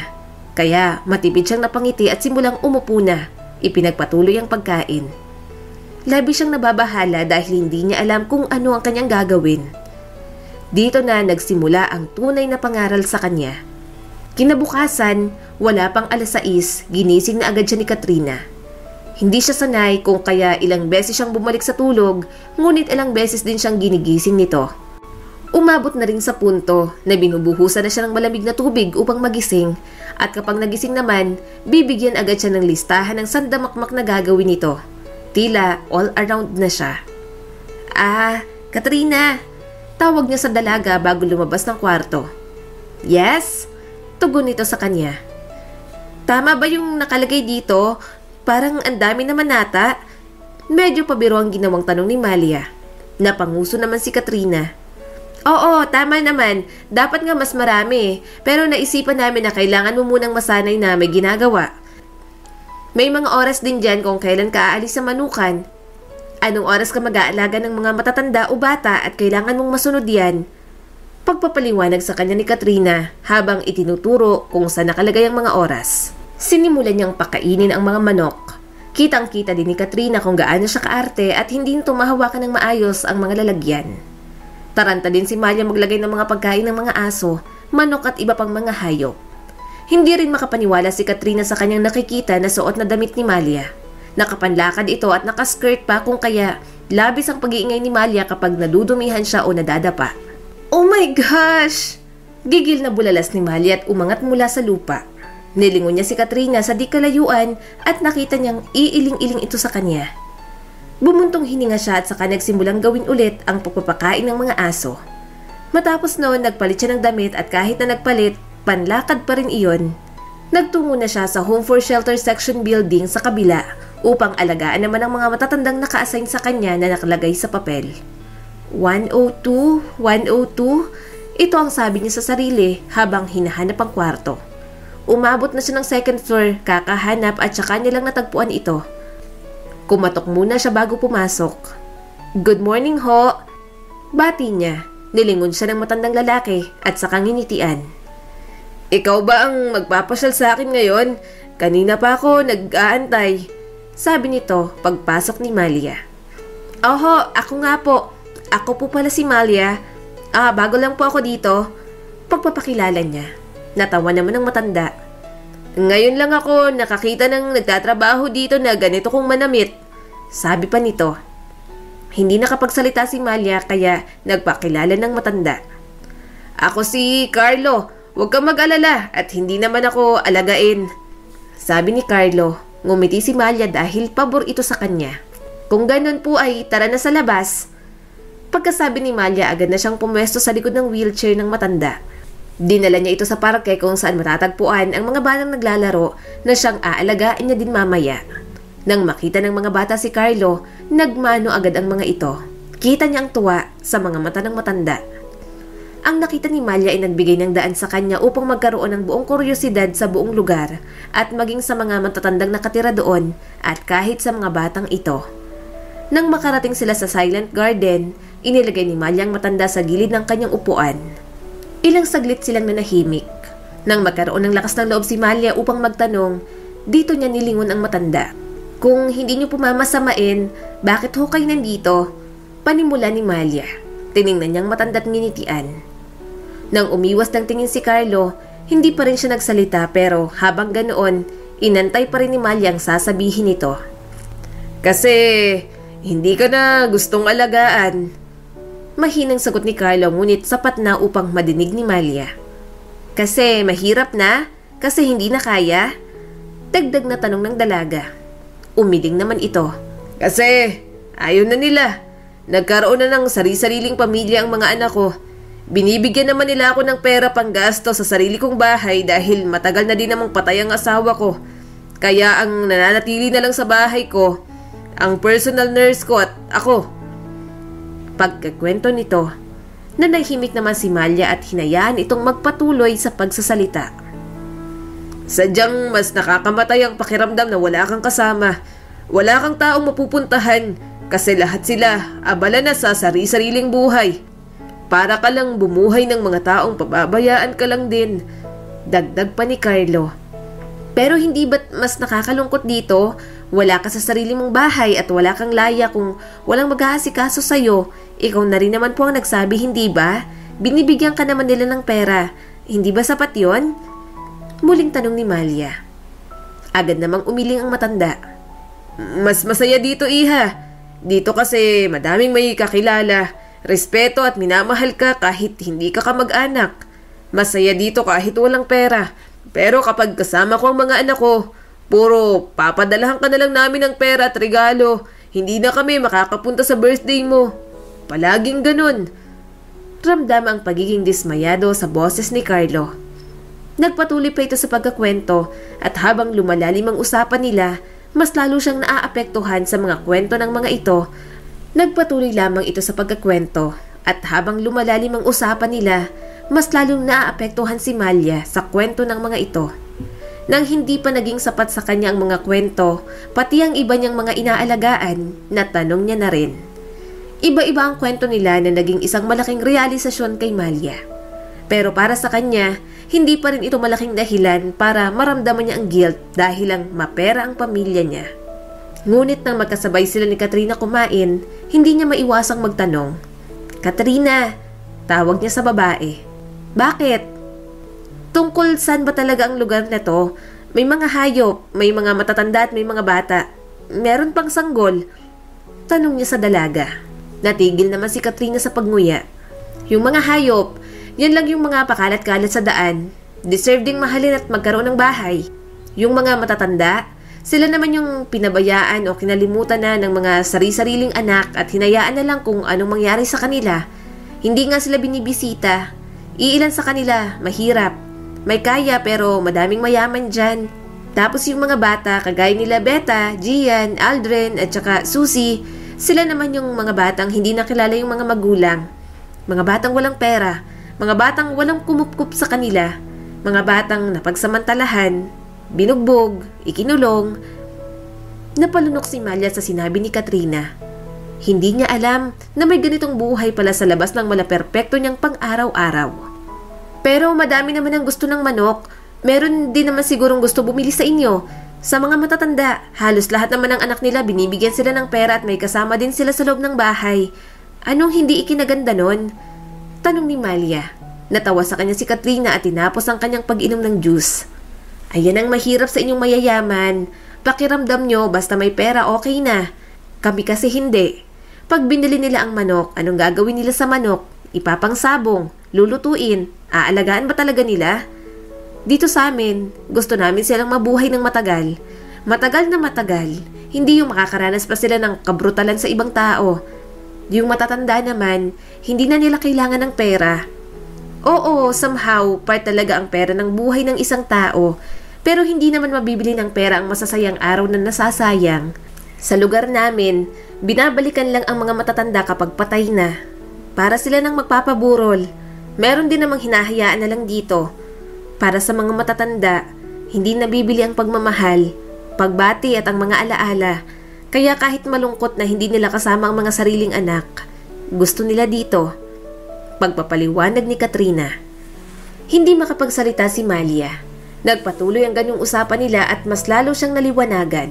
Kaya matipid siyang napangiti at simulang umupo na. Ipinagpatuloy ang pagkain. Labi siyang nababahala dahil hindi niya alam kung ano ang kanyang gagawin. Dito na nagsimula ang tunay na pangaral sa kanya. Kinabukasan, wala pang 6:00, ginising na agad siya ni Katrina. Hindi siya sanay kung kaya ilang beses siyang bumalik sa tulog, ngunit ilang beses din siyang ginigising nito. Umabot na rin sa punto na binubuhusan na siya ng malamig na tubig upang magising at kapag nagising naman, bibigyan agad siya ng listahan ng sandamakmak na gagawin nito. Tila all around na siya. Katrina! Tawag niya sa dalaga bago lumabas ng kwarto. Yes? Tugon nito sa kanya. Tama ba yung nakalagay dito? Parang ang dami naman nata. Medyo pabiro ang ginawang tanong ni Malia. Napanguso naman si Katrina. Oo, tama naman. Dapat nga mas marami. Pero naisipan namin na kailangan mo munang masanay na may ginagawa. May mga oras din dyan kung kailan ka aalis sa manukan. Anong oras ka mag-aalaga ng mga matatanda o bata at kailangan mong masunod yan? Pagpapaliwanag sa kanya ni Katrina habang itinuturo kung saan nakalagay ang mga oras. Sinimulan niyang pakainin ang mga manok. Kitang-kita din ni Katrina kung gaano siya kaarte at hindi nito mahawakan ng maayos ang mga lalagyan. Taranta din si Malia maglagay ng mga pagkain ng mga aso, manok at iba pang mga hayop. Hindi rin makapaniwala si Katrina sa kanyang nakikita na suot na damit ni Malia. Nakapanlakad ito at nakaskirt pa kung kaya labis ang pag-iingay ni Malia kapag nadudumihan siya o nadadapa. Oh my gosh! Gigil na bulalas ni Malia at umangat mula sa lupa. Nilingon niya si Katrina sa di kalayuan at nakita niyang iiling-iling ito sa kanya. Bumuntong hininga siya at saka nagsimulang gawin ulit ang pagpapakain ng mga aso. Matapos noon, nagpalit siya ng damit at kahit na nagpalit, panlakad pa rin iyon. Nagtungo na siya sa Home for Shelter Section Building sa kabila upang alagaan naman ang mga matatandang naka-assign sa kanya na nakalagay sa papel. 102, 102, ito ang sabi niya sa sarili habang hinahanap ang kwarto. Umabot na siya ng second floor, kakahanap at saka nilang natagpuan ito. Kumatok muna siya bago pumasok. Good morning ho! Bati niya. Nilingon siya ng matandang lalaki at saka nginitian. Ikaw ba ang magpapasyal sa akin ngayon? Kanina pa ako nag-aantay. Sabi nito pagpasok ni Malia. Oho, ako nga po. Ako po pala si Malia. Bago lang po ako dito. Pagpapakilala niya. Natawa naman ng matanda. Ngayon lang ako nakakita ng nagtatrabaho dito na ganito kong manamit. Sabi pa nito. Hindi nakapagsalita si Malia kaya nagpakilala ng matanda. Ako si Carlo. Huwag kang mag-alala at hindi naman ako alagain. Sabi ni Carlo. Ngumiti si Malia dahil pabor ito sa kanya. Kung ganun po ay tara na sa labas. Pagkasabi ni Malia agad na siyang pumwesto sa likod ng wheelchair ng matanda. Dinala niya ito sa parke kung saan matatagpuan ang mga batang naglalaro na siyang aalagaan niya din mamaya. Nang makita ng mga bata si Carlo, nagmano agad ang mga ito. Kita niya ang tuwa sa mga mata ng matanda. Ang nakita ni Malia ay nagbigay ng daan sa kanya upang magkaroon ng buong kuryosidad sa buong lugar at maging sa mga matatandang nakatira doon at kahit sa mga batang ito. Nang makarating sila sa Silent Garden, inilagay ni Malia ang matanda sa gilid ng kanyang upuan. Ilang saglit silang nanahimik. Nang magkaroon ng lakas ng loob si Malia upang magtanong, dito niya nilingon ang matanda. Kung hindi niyo pumamasamain, bakit ho kayo nandito? Panimula ni Malia. Tiningnan niyang matanda at nginitian. Nang umiwas ng tingin si Carlo, hindi pa rin siya nagsalita pero habang ganoon, inantay pa rin ni Malia ang sasabihin nito. Kasi hindi ka na gustong alagaan. Mahinang sagot ni Carlo ngunit sapat na upang madinig ni Malia. Kasi mahirap na? Kasi hindi na kaya? Dagdag na tanong ng dalaga. Umiling naman ito. Kasi ayaw na nila. Nagkaroon na ng sari-sariling pamilya ang mga anak ko. Binibigyan naman nila ako ng pera pang gasto sa sarili kong bahay dahil matagal na din namang patay ang asawa ko. Kaya ang nananatili na lang sa bahay ko, ang personal nurse ko at ako. Pagkakwento nito, nanahimik naman si Malia at hinayaan itong magpatuloy sa pagsasalita. Sadyang mas nakakamatay ang pakiramdam na wala kang kasama. Wala kang taong mapupuntahan kasi lahat sila abala na sa sari-sariling buhay. Para ka lang bumuhay ng mga taong pababayaan ka lang din. Dagdag pa ni Carlo. Pero hindi ba't mas nakakalungkot dito? Wala ka sa sarili mong bahay at wala kang laya kung walang mag-aasikaso sa'yo. Ikaw na rin naman po ang nagsabi, hindi ba? Binibigyan ka naman nila ng pera. Hindi ba sapat yon? Muling tanong ni Malia. Agad namang umiling ang matanda. Mas masaya dito, iha. Dito kasi madaming may kakilala. Respeto at minamahal ka kahit hindi ka kamag-anak. Masaya dito kahit walang pera. Pero kapag kasama ko ang mga anak ko, puro papadalahan ka na lang namin ng pera at regalo. Hindi na kami makakapunta sa birthday mo. Palaging ganun. Ramdam ang pagiging dismayado sa boses ni Carlo. Nagpatuloy pa ito sa pagkakwento at habang lumalalim ang usapan nila, mas lalo siyang naaapektuhan sa mga kwento ng mga ito. Nagpatuloy lamang ito sa pagkakwento at habang lumalalim ang usapan nila, mas lalong naaapektuhan si Malia sa kwento ng mga ito. Nang hindi pa naging sapat sa kanya ang mga kwento, pati ang iba niyang mga inaalagaan, natanong niya na rin. Iba-iba ang kwento nila na naging isang malaking realisasyon kay Malia. Pero para sa kanya, hindi pa rin ito malaking dahilan para maramdaman niya ang guilt dahil lang mapera ang pamilya niya. Ngunit nang magkasabay sila ni Katrina kumain, hindi niya maiwasang magtanong. Katrina, tawag niya sa babae. Bakit? Tungkol saan ba talaga ang lugar na to? May mga hayop, may mga matatanda at may mga bata. Meron pang sanggol. Tanong niya sa dalaga. Natigil naman si Katrina sa pagnguya. Yung mga hayop, yan lang yung mga pakalat-kalat sa daan. Deserve ding mahalin at magkaroon ng bahay. Yung mga matatanda, sila naman yung pinabayaan o kinalimutan na ng mga sari-sariling anak at hinayaan na lang kung anong mangyari sa kanila. Hindi nga sila binibisita. Iilan sa kanila, mahirap. May kaya pero madaming mayaman dyan. Tapos yung mga bata, kagaya nila Beta, Gian, Aldrin at saka Susie, sila naman yung mga batang hindi nakilala yung mga magulang. Mga batang walang pera. Mga batang walang kumupkup sa kanila. Mga batang napagsamantalahan, binugbog, ikinulong. Napalunok si Malia sa sinabi ni Katrina. Hindi niya alam na may ganitong buhay pala sa labas ng malaperpekto niyang pang-araw-araw. Pero madami naman ang gusto ng manok. Meron din naman sigurong gusto bumili sa inyo. Sa mga matatanda, halos lahat naman ng anak nila binibigyan sila ng pera at may kasama din sila sa loob ng bahay. Anong hindi ikinaganda nun? Tanong ni Malia. Natawa sa kanya si Katrina at tinapos ang kanyang pag-inom ng juice. Ayan ang mahirap sa inyong mayayaman. Pakiramdam nyo basta may pera okay na. Kami kasi hindi. Pag binili nila ang manok, anong gagawin nila sa manok? Ipapangsabong, lulutuin, aalagaan ba talaga nila? Dito sa amin, gusto namin silang mabuhay ng matagal. Matagal na matagal, hindi yung makakaranas pa sila ng kabrutalan sa ibang tao. Yung matatanda naman, hindi na nila kailangan ng pera. Oo, somehow, part talaga ang pera ng buhay ng isang tao. Pero hindi naman mabibili ng pera ang masasayang araw na nasasayang. Sa lugar namin, binabalikan lang ang mga matatanda kapag patay na. Para sila nang magpapaburol. Meron din namang hinahayaan na lang dito. Para sa mga matatanda, hindi nabibili ang pagmamahal, pagbati at ang mga alaala. Kaya kahit malungkot na hindi nila kasama ang mga sariling anak, gusto nila dito. Pagpapaliwanag ni Katrina. Hindi makapagsalita si Malia. Nagpatuloy ang ganyong usapan nila at mas lalo siyang naliwanagan.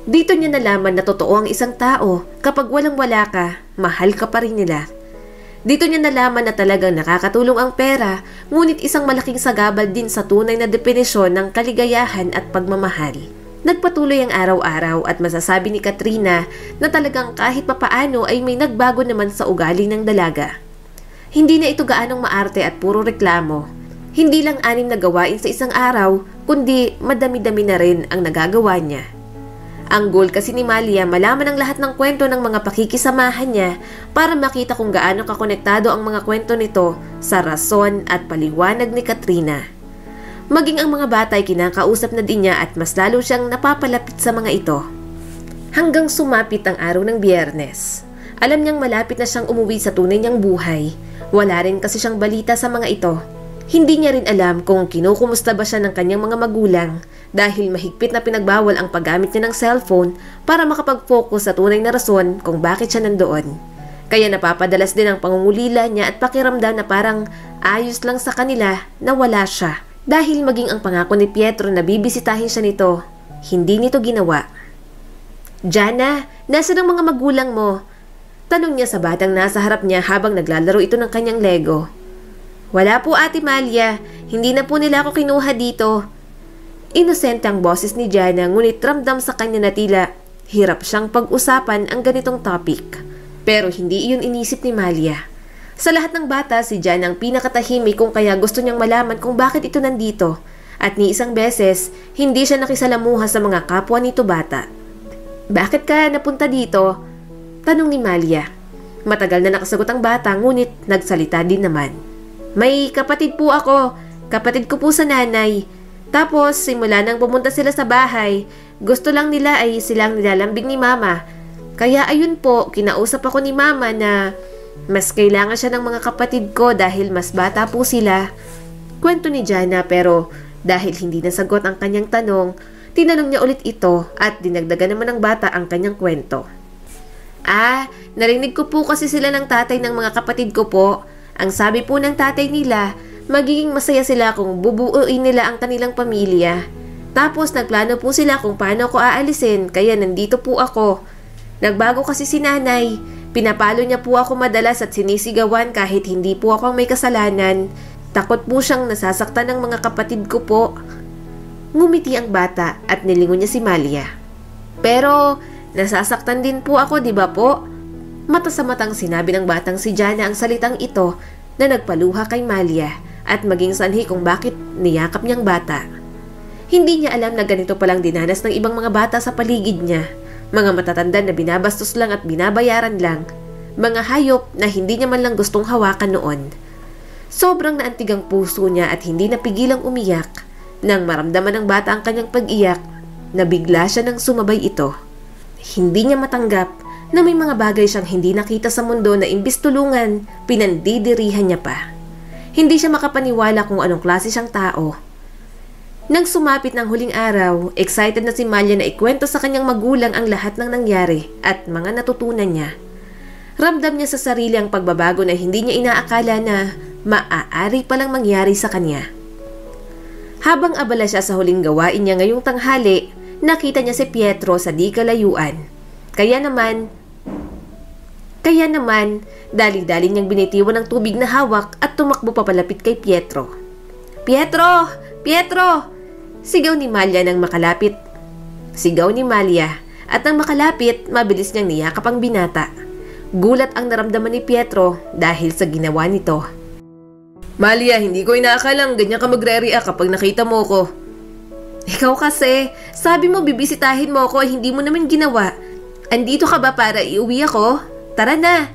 Dito niya nalaman na totoo ang isang tao. Kapag walang-wala ka, mahal ka pa rin nila. Dito niya nalaman na talagang nakakatulong ang pera, ngunit isang malaking sagabal din sa tunay na definisyon ng kaligayahan at pagmamahal. Nagpatuloy ang araw-araw at masasabi ni Katrina na talagang kahit papaano ay may nagbago naman sa ugali ng dalaga. Hindi na ito gaanong maarte at puro reklamo. Hindi lang 6 na gawain sa isang araw, kundi madami-dami na rin ang nagagawa niya. Ang goal kasi ni Malia malaman ang lahat ng kwento ng mga pakikisamahan niya para makita kung gaano kakonektado ang mga kwento nito sa rason at paliwanag ni Katrina. Maging ang mga bata ay kinakausap na din niya at mas lalo siyang napapalapit sa mga ito. Hanggang sumapit ang araw ng Biyernes. Alam niyang malapit na siyang umuwi sa tunay niyang buhay. Wala rin kasi siyang balita sa mga ito. Hindi niya rin alam kung kinukumusta ba siya ng kanyang mga magulang dahil mahigpit na pinagbawal ang paggamit niya ng cellphone para makapag-focus sa tunay na rason kung bakit siya nandoon. Kaya napapadalas din ang pangungulila niya at pakiramdam na parang ayos lang sa kanila na wala siya. Dahil maging ang pangako ni Pietro na bibisitahin siya nito, hindi nito ginawa. "Jana, nasaan ang mga magulang mo?" Tanong niya sa batang nasa harap niya habang naglalaro ito ng kanyang Lego. "Wala po, Ate Malia. Hindi na po nila ako kinuha dito." Inosente ang boses ni Jana, ngunit ramdam sa kanya na tila hirap siyang pag-usapan ang ganitong topic. Pero hindi iyon inisip ni Malia. Sa lahat ng bata, si Jana ang pinakatahimik kung kaya gusto niyang malaman kung bakit ito nandito. At ni isang beses, hindi siya nakisalamuha sa mga kapwa nito bata. "Bakit ka napunta dito?" Tanong ni Malia. Matagal na nakasagot ang bata, ngunit nagsalita din naman. "May kapatid po ako. Kapatid ko po sa nanay. Tapos simula nang pumunta sila sa bahay, gusto lang nila ay silang nilalambing ni mama. Kaya ayun po, kinausap ako ni mama na mas kailangan siya ng mga kapatid ko dahil mas bata po sila." Kwento ni Jana, pero dahil hindi nasagot ang kanyang tanong, tinanong niya ulit ito at dinagdagan naman ng bata ang kanyang kwento. Narinig ko po kasi sila ng tatay ng mga kapatid ko po. Ang sabi po ng tatay nila, magiging masaya sila kung bubuuin nila ang kanilang pamilya. Tapos nagplano po sila kung paano ko aalisin, kaya nandito po ako. Nagbago kasi si nanay. Pinapalo niya po ako madalas at sinisigawan kahit hindi po ako ang may kasalanan. Takot po siyang nasasaktan ng mga kapatid ko po. Ngumiti ang bata at nilingon niya si Malia. "Pero nasasaktan din po ako, di ba po?" Mata sa matang sinabi ng batang si Jana ang salitang ito na nagpaluha kay Malia at maging sanhi kung bakit niyakap niyang bata. Hindi niya alam na ganito palang dinanas ng ibang mga bata sa paligid niya. Mga matatanda na binabastos lang at binabayaran lang. Mga hayop na hindi niya man lang gustong hawakan noon. Sobrang naantig ang puso niya at hindi napigilang umiyak. Nang maramdaman ng bata ang kanyang pag-iyak, nabigla siya nang sumabay ito. Hindi niya matanggap na may mga bagay siyang hindi nakita sa mundo na imbis tulungan, pinandidirihan niya pa. Hindi siya makapaniwala kung anong klase siyang tao. Nang sumapit ng huling araw, excited na si Malia na ikwento sa kanyang magulang ang lahat ng nangyari at mga natutunan niya. Ramdam niya sa sarili ang pagbabago na hindi niya inaakala na maaari palang mangyari sa kanya. Habang abala siya sa huling gawain niya ngayong tanghali, nakita niya si Pietro sa di kalayuan. Kaya naman, dali-dali niyang binitiwan ng tubig na hawak at tumakbo papalapit kay Pietro. "Pietro! Pietro!" Sigaw ni Malia nang makalapit. At nang makalapit, mabilis niyang niyakap ang binata. Gulat ang naramdaman ni Pietro dahil sa ginawa nito. "Malia, hindi ko inaakalang ganyan ka magre-react kapag nakita mo ko." "Ikaw kasi, sabi mo bibisitahin mo ako ay hindi mo naman ginawa. Andito ka ba para iuwi ako? Tara na."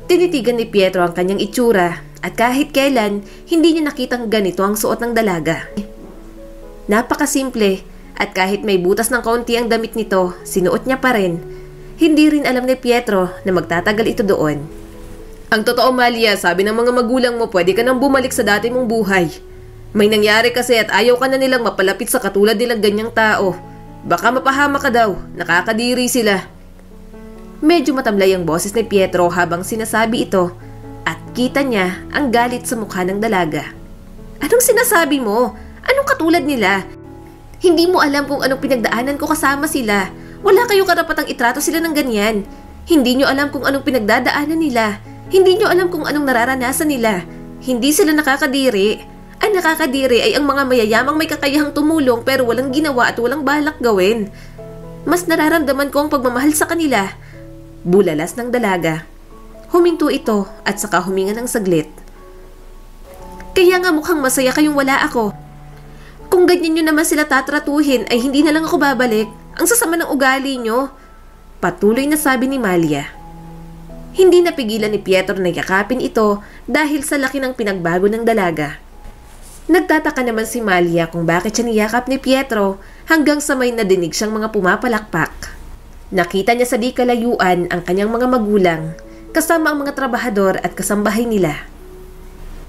Tinitigan ni Pietro ang kanyang itsura at kahit kailan, hindi niya nakitang ganito ang suot ng dalaga. Napakasimple at kahit may butas ng kaunti ang damit nito, sinuot niya pa rin. Hindi rin alam ni Pietro na magtatagal ito doon. "Ang totoo, Malia, sabi ng mga magulang mo pwede ka nang bumalik sa dati mong buhay. May nangyari kasi at ayaw ka na nilang mapalapit sa katulad nilang ganyang tao. Baka mapahama ka daw, nakakadiri sila." Medyo matamlay ang boses ni Pietro habang sinasabi ito at kita niya ang galit sa mukha ng dalaga. "Anong sinasabi mo? Anong katulad nila? Hindi mo alam kung anong pinagdaanan ko kasama sila. Wala kayong karapatang itrato sila ng ganyan. Hindi nyo alam kung anong pinagdadaanan nila. Hindi nyo alam kung anong nararanasan nila. Hindi sila nakakadiri. Ang nakakadiri ay ang mga mayayamang may kakayahang tumulong pero walang ginawa at walang balak gawin. Mas nararamdaman ko ang pagmamahal sa kanila. Bulalas ng dalaga. Huminto ito at saka huminga ng saglit. Kaya nga mukhang masaya kayong wala ako. Kung ganyan nyo naman sila tatratuhin ay hindi na lang ako babalik. Ang sasama ng ugali nyo. Patuloy na sabi ni Malia. Hindi napigilan ni Pietro na yakapin ito dahil sa laki ng pinagbago ng dalaga. Nagtataka naman si Malia kung bakit siya niyakap ni Pietro hanggang sa may nadinig siyang mga pumapalakpak. Nakita niya sa di kalayuan ang kanyang mga magulang kasama ang mga trabahador at kasambahay nila.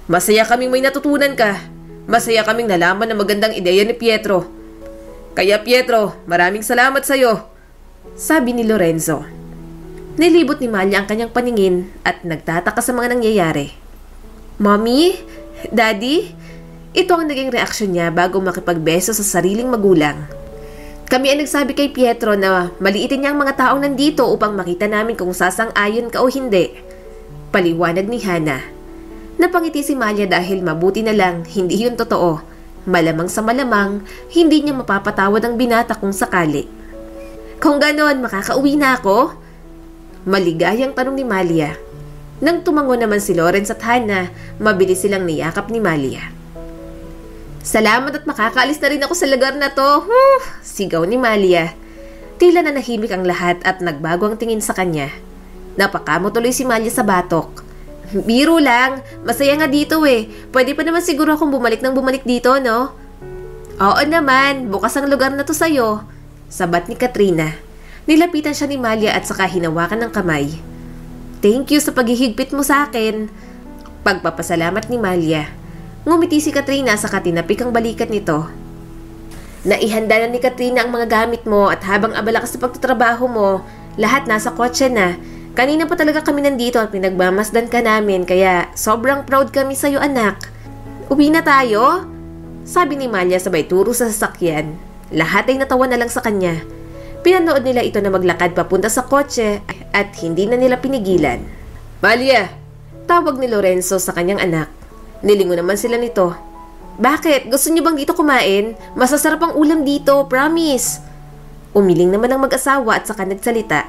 Masaya kaming may natutunan ka. Masaya kaming nalaman na magandang ideya ni Pietro. Kaya Pietro, maraming salamat sa iyo, sabi ni Lorenzo. Nilibot ni Malia ang kanyang paningin at nagtataka sa mga nangyayari. Mommy? Daddy? Ito ang naging reaksyon niya bago makipagbeso sa sariling magulang. Kami ay nagsabi kay Pietro na maliitin niya ang mga taong nandito upang makita namin kung sasang-ayon ka o hindi. Paliwanag ni Hana. Napangiti si Malia dahil mabuti na lang hindi yun totoo. Malamang sa malamang, hindi niya mapapatawad ang binata kung sakali. Kung ganon, makakauwi na ako? Maligayang tanong ni Malia. Nang tumango naman si Lawrence at Hana, mabilis silang niyakap ni Malia. Salamat at makakaalis na rin ako sa lugar na to. Sigaw ni Malia. Tila na nahimik ang lahat at nagbago ang tingin sa kanya. Napakamo tuloy si Malia sa batok. Biro lang, masaya nga dito eh. Pwede pa naman siguro akong bumalik dito, no? Oo naman, bukas ang lugar na to sa'yo, sabat ni Katrina. Nilapitan siya ni Malia at saka hinawakan ng kamay. Thank you sa paghihigpit mo sa akin. Pagpapasalamat ni Malia. Ngumiti si Katrina saka tinapik ang balikat nito. Naihanda na ni Katrina ang mga gamit mo at habang abala ka sa pagtatrabaho mo, lahat nasa kotse na. Kanina pa talaga kami nandito at pinagmamasdan ka namin kaya sobrang proud kami sa'yo anak. Uwi na tayo? Sabi ni Malia sabay turo sa sasakyan. Lahat ay natawa na lang sa kanya. Pinanood nila ito na maglakad papunta sa kotse at hindi na nila pinigilan. Malia! Tawag ni Lorenzo sa kanyang anak. Nilingon naman sila nito. Bakit? Gusto niyo bang dito kumain? Masasarap ang ulam dito, promise! Umiling naman ang mag-asawa at saka nagsalita.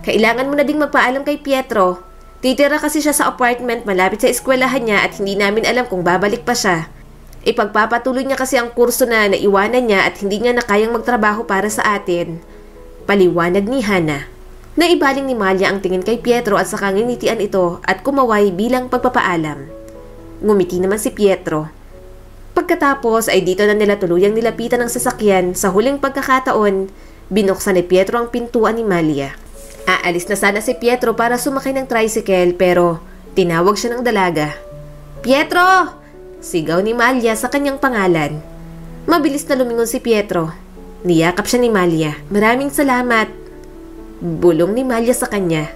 Kailangan mo na ding magpaalam kay Pietro. Titira kasi siya sa apartment malapit sa eskwelahan niya at hindi namin alam kung babalik pa siya. Ipagpapatuloy niya kasi ang kurso na naiwanan niya at hindi niya na kayang magtrabaho para sa atin. Paliwanag ni Hana. Naibaling ni Malia ang tingin kay Pietro at saka nginitian ito at kumaway bilang pagpapaalam. Ngumiti naman si Pietro. Pagkatapos ay dito na nila tuluyang nilapitan ng sasakyan. Sa huling pagkakataon, binuksan ni Pietro ang pintuan ni Malia. Aalis na sana si Pietro para sumakay ng tricycle pero tinawag siya ng dalaga. Pietro! Sigaw ni Malia sa kanyang pangalan. Mabilis na lumingon si Pietro. Niyakap siya ni Malia. Maraming salamat. Bulong ni Malia sa kanya.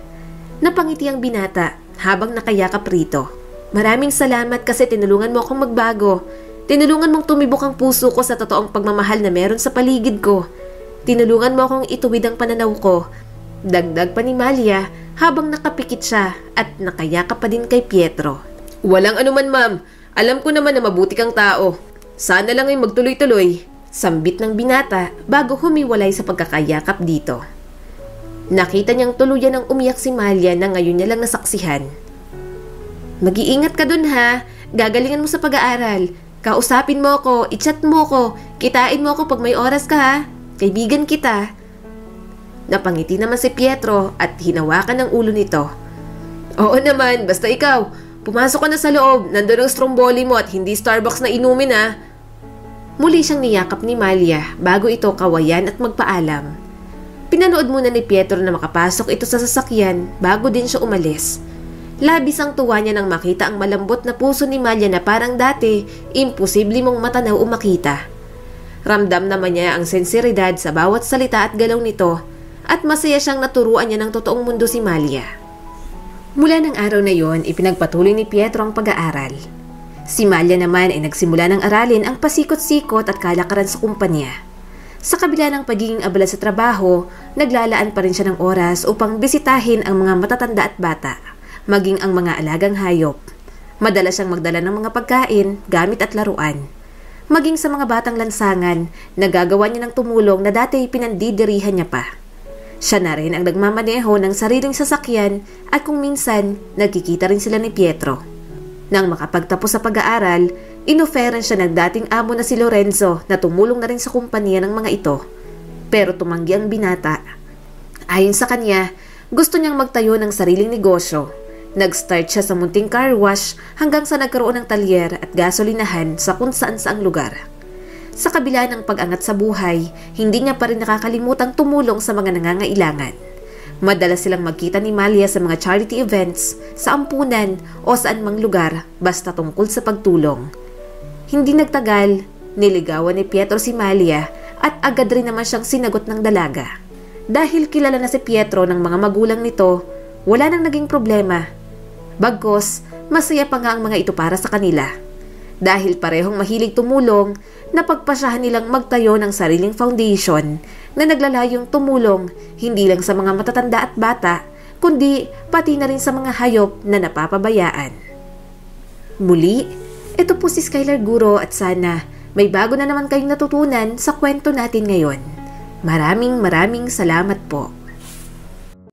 Napangiti ang binata habang nakayakap rito. Maraming salamat kasi tinulungan mo akong magbago. Tinulungan mong tumibok ang puso ko sa totoong pagmamahal na meron sa paligid ko. Tinulungan mo akong ituwid ang pananaw ko. Dagdag pa ni Malia habang nakapikit siya at nakayakap pa din kay Pietro. Walang anuman ma'am, alam ko naman na mabuti kang tao. Sana lang ay magtuloy-tuloy. Sambit ng binata bago humiwalay sa pagkakayakap dito. Nakita niyang tuluyan ng umiyak si Malia na ngayon niya lang nasaksihan. Mag-iingat ka dun ha, gagalingan mo sa pag-aaral. Kausapin mo ako, i-chat mo ako, kitain mo ako pag may oras ka ha. Kaibigan kita. Napangiti naman si Pietro at hinawakan ang ulo nito. Oo naman, basta ikaw. Pumasok ka na sa loob, nandun ang stromboli mo at hindi Starbucks na inumin ha. Muli siyang niyakap ni Malia bago ito kawayan at magpaalam. Pinanood muna ni Pietro na makapasok ito sa sasakyan bago din siya umalis. Labis ang tuwa niya nang makita ang malambot na puso ni Malia na parang dati, imposible mong matanaw o makita. Ramdam naman niya ang sinseridad sa bawat salita at galaw nito. At masaya siyang naturuan niya ng totoong mundo si Malia. Mula ng araw na yon, ipinagpatuloy ni Pietro ang pag-aaral. Si Malia naman ay nagsimula ng aralin ang pasikot-sikot at kalakaran sa kumpanya. Sa kabila ng pagiging abala sa trabaho, naglalaan pa rin siya ng oras upang bisitahin ang mga matatanda at bata. maging ang mga alagang hayop. Madalas siyang magdala ng mga pagkain, gamit at laruan. Maging sa mga batang lansangan, nagagawa niya ng tumulong na dati pinandidirihan niya pa. Siya na rin ang nagmamaneho ng sariling sasakyan at kung minsan, nagkikita rin sila ni Pietro. Nang makapagtapos sa pag-aaral, inoferan siya ng dating amo na si Lorenzo na tumulong na rin sa kumpanya ng mga ito. Pero tumanggi ang binata. Ayon sa kanya, gusto niyang magtayo ng sariling negosyo. Nag-start siya sa munting car wash hanggang sa nagkaroon ng talyer at gasolinahan sa kung saan-saang lugar. Sa kabila ng pag-angat sa buhay, hindi niya pa rin nakakalimutang tumulong sa mga nangangailangan. Madalas silang magkita ni Malia sa mga charity events, sa ampunan o saan mang lugar basta tungkol sa pagtulong. Hindi nagtagal, niligawan ni Pietro si Malia at agad rin naman siyang sinagot ng dalaga. Dahil kilala na si Pietro ng mga magulang nito, wala nang naging problema. Bagkus, masaya pa nga ang mga ito para sa kanila. Dahil parehong mahilig tumulong, napagpasyahan nilang magtayo ng sariling foundation na naglalayong tumulong hindi lang sa mga matatanda at bata, kundi pati na rin sa mga hayop na napapabayaan. Muli, ito po si Skylar Guro at sana may bago na naman kayong natutunan sa kwento natin ngayon. Maraming salamat po.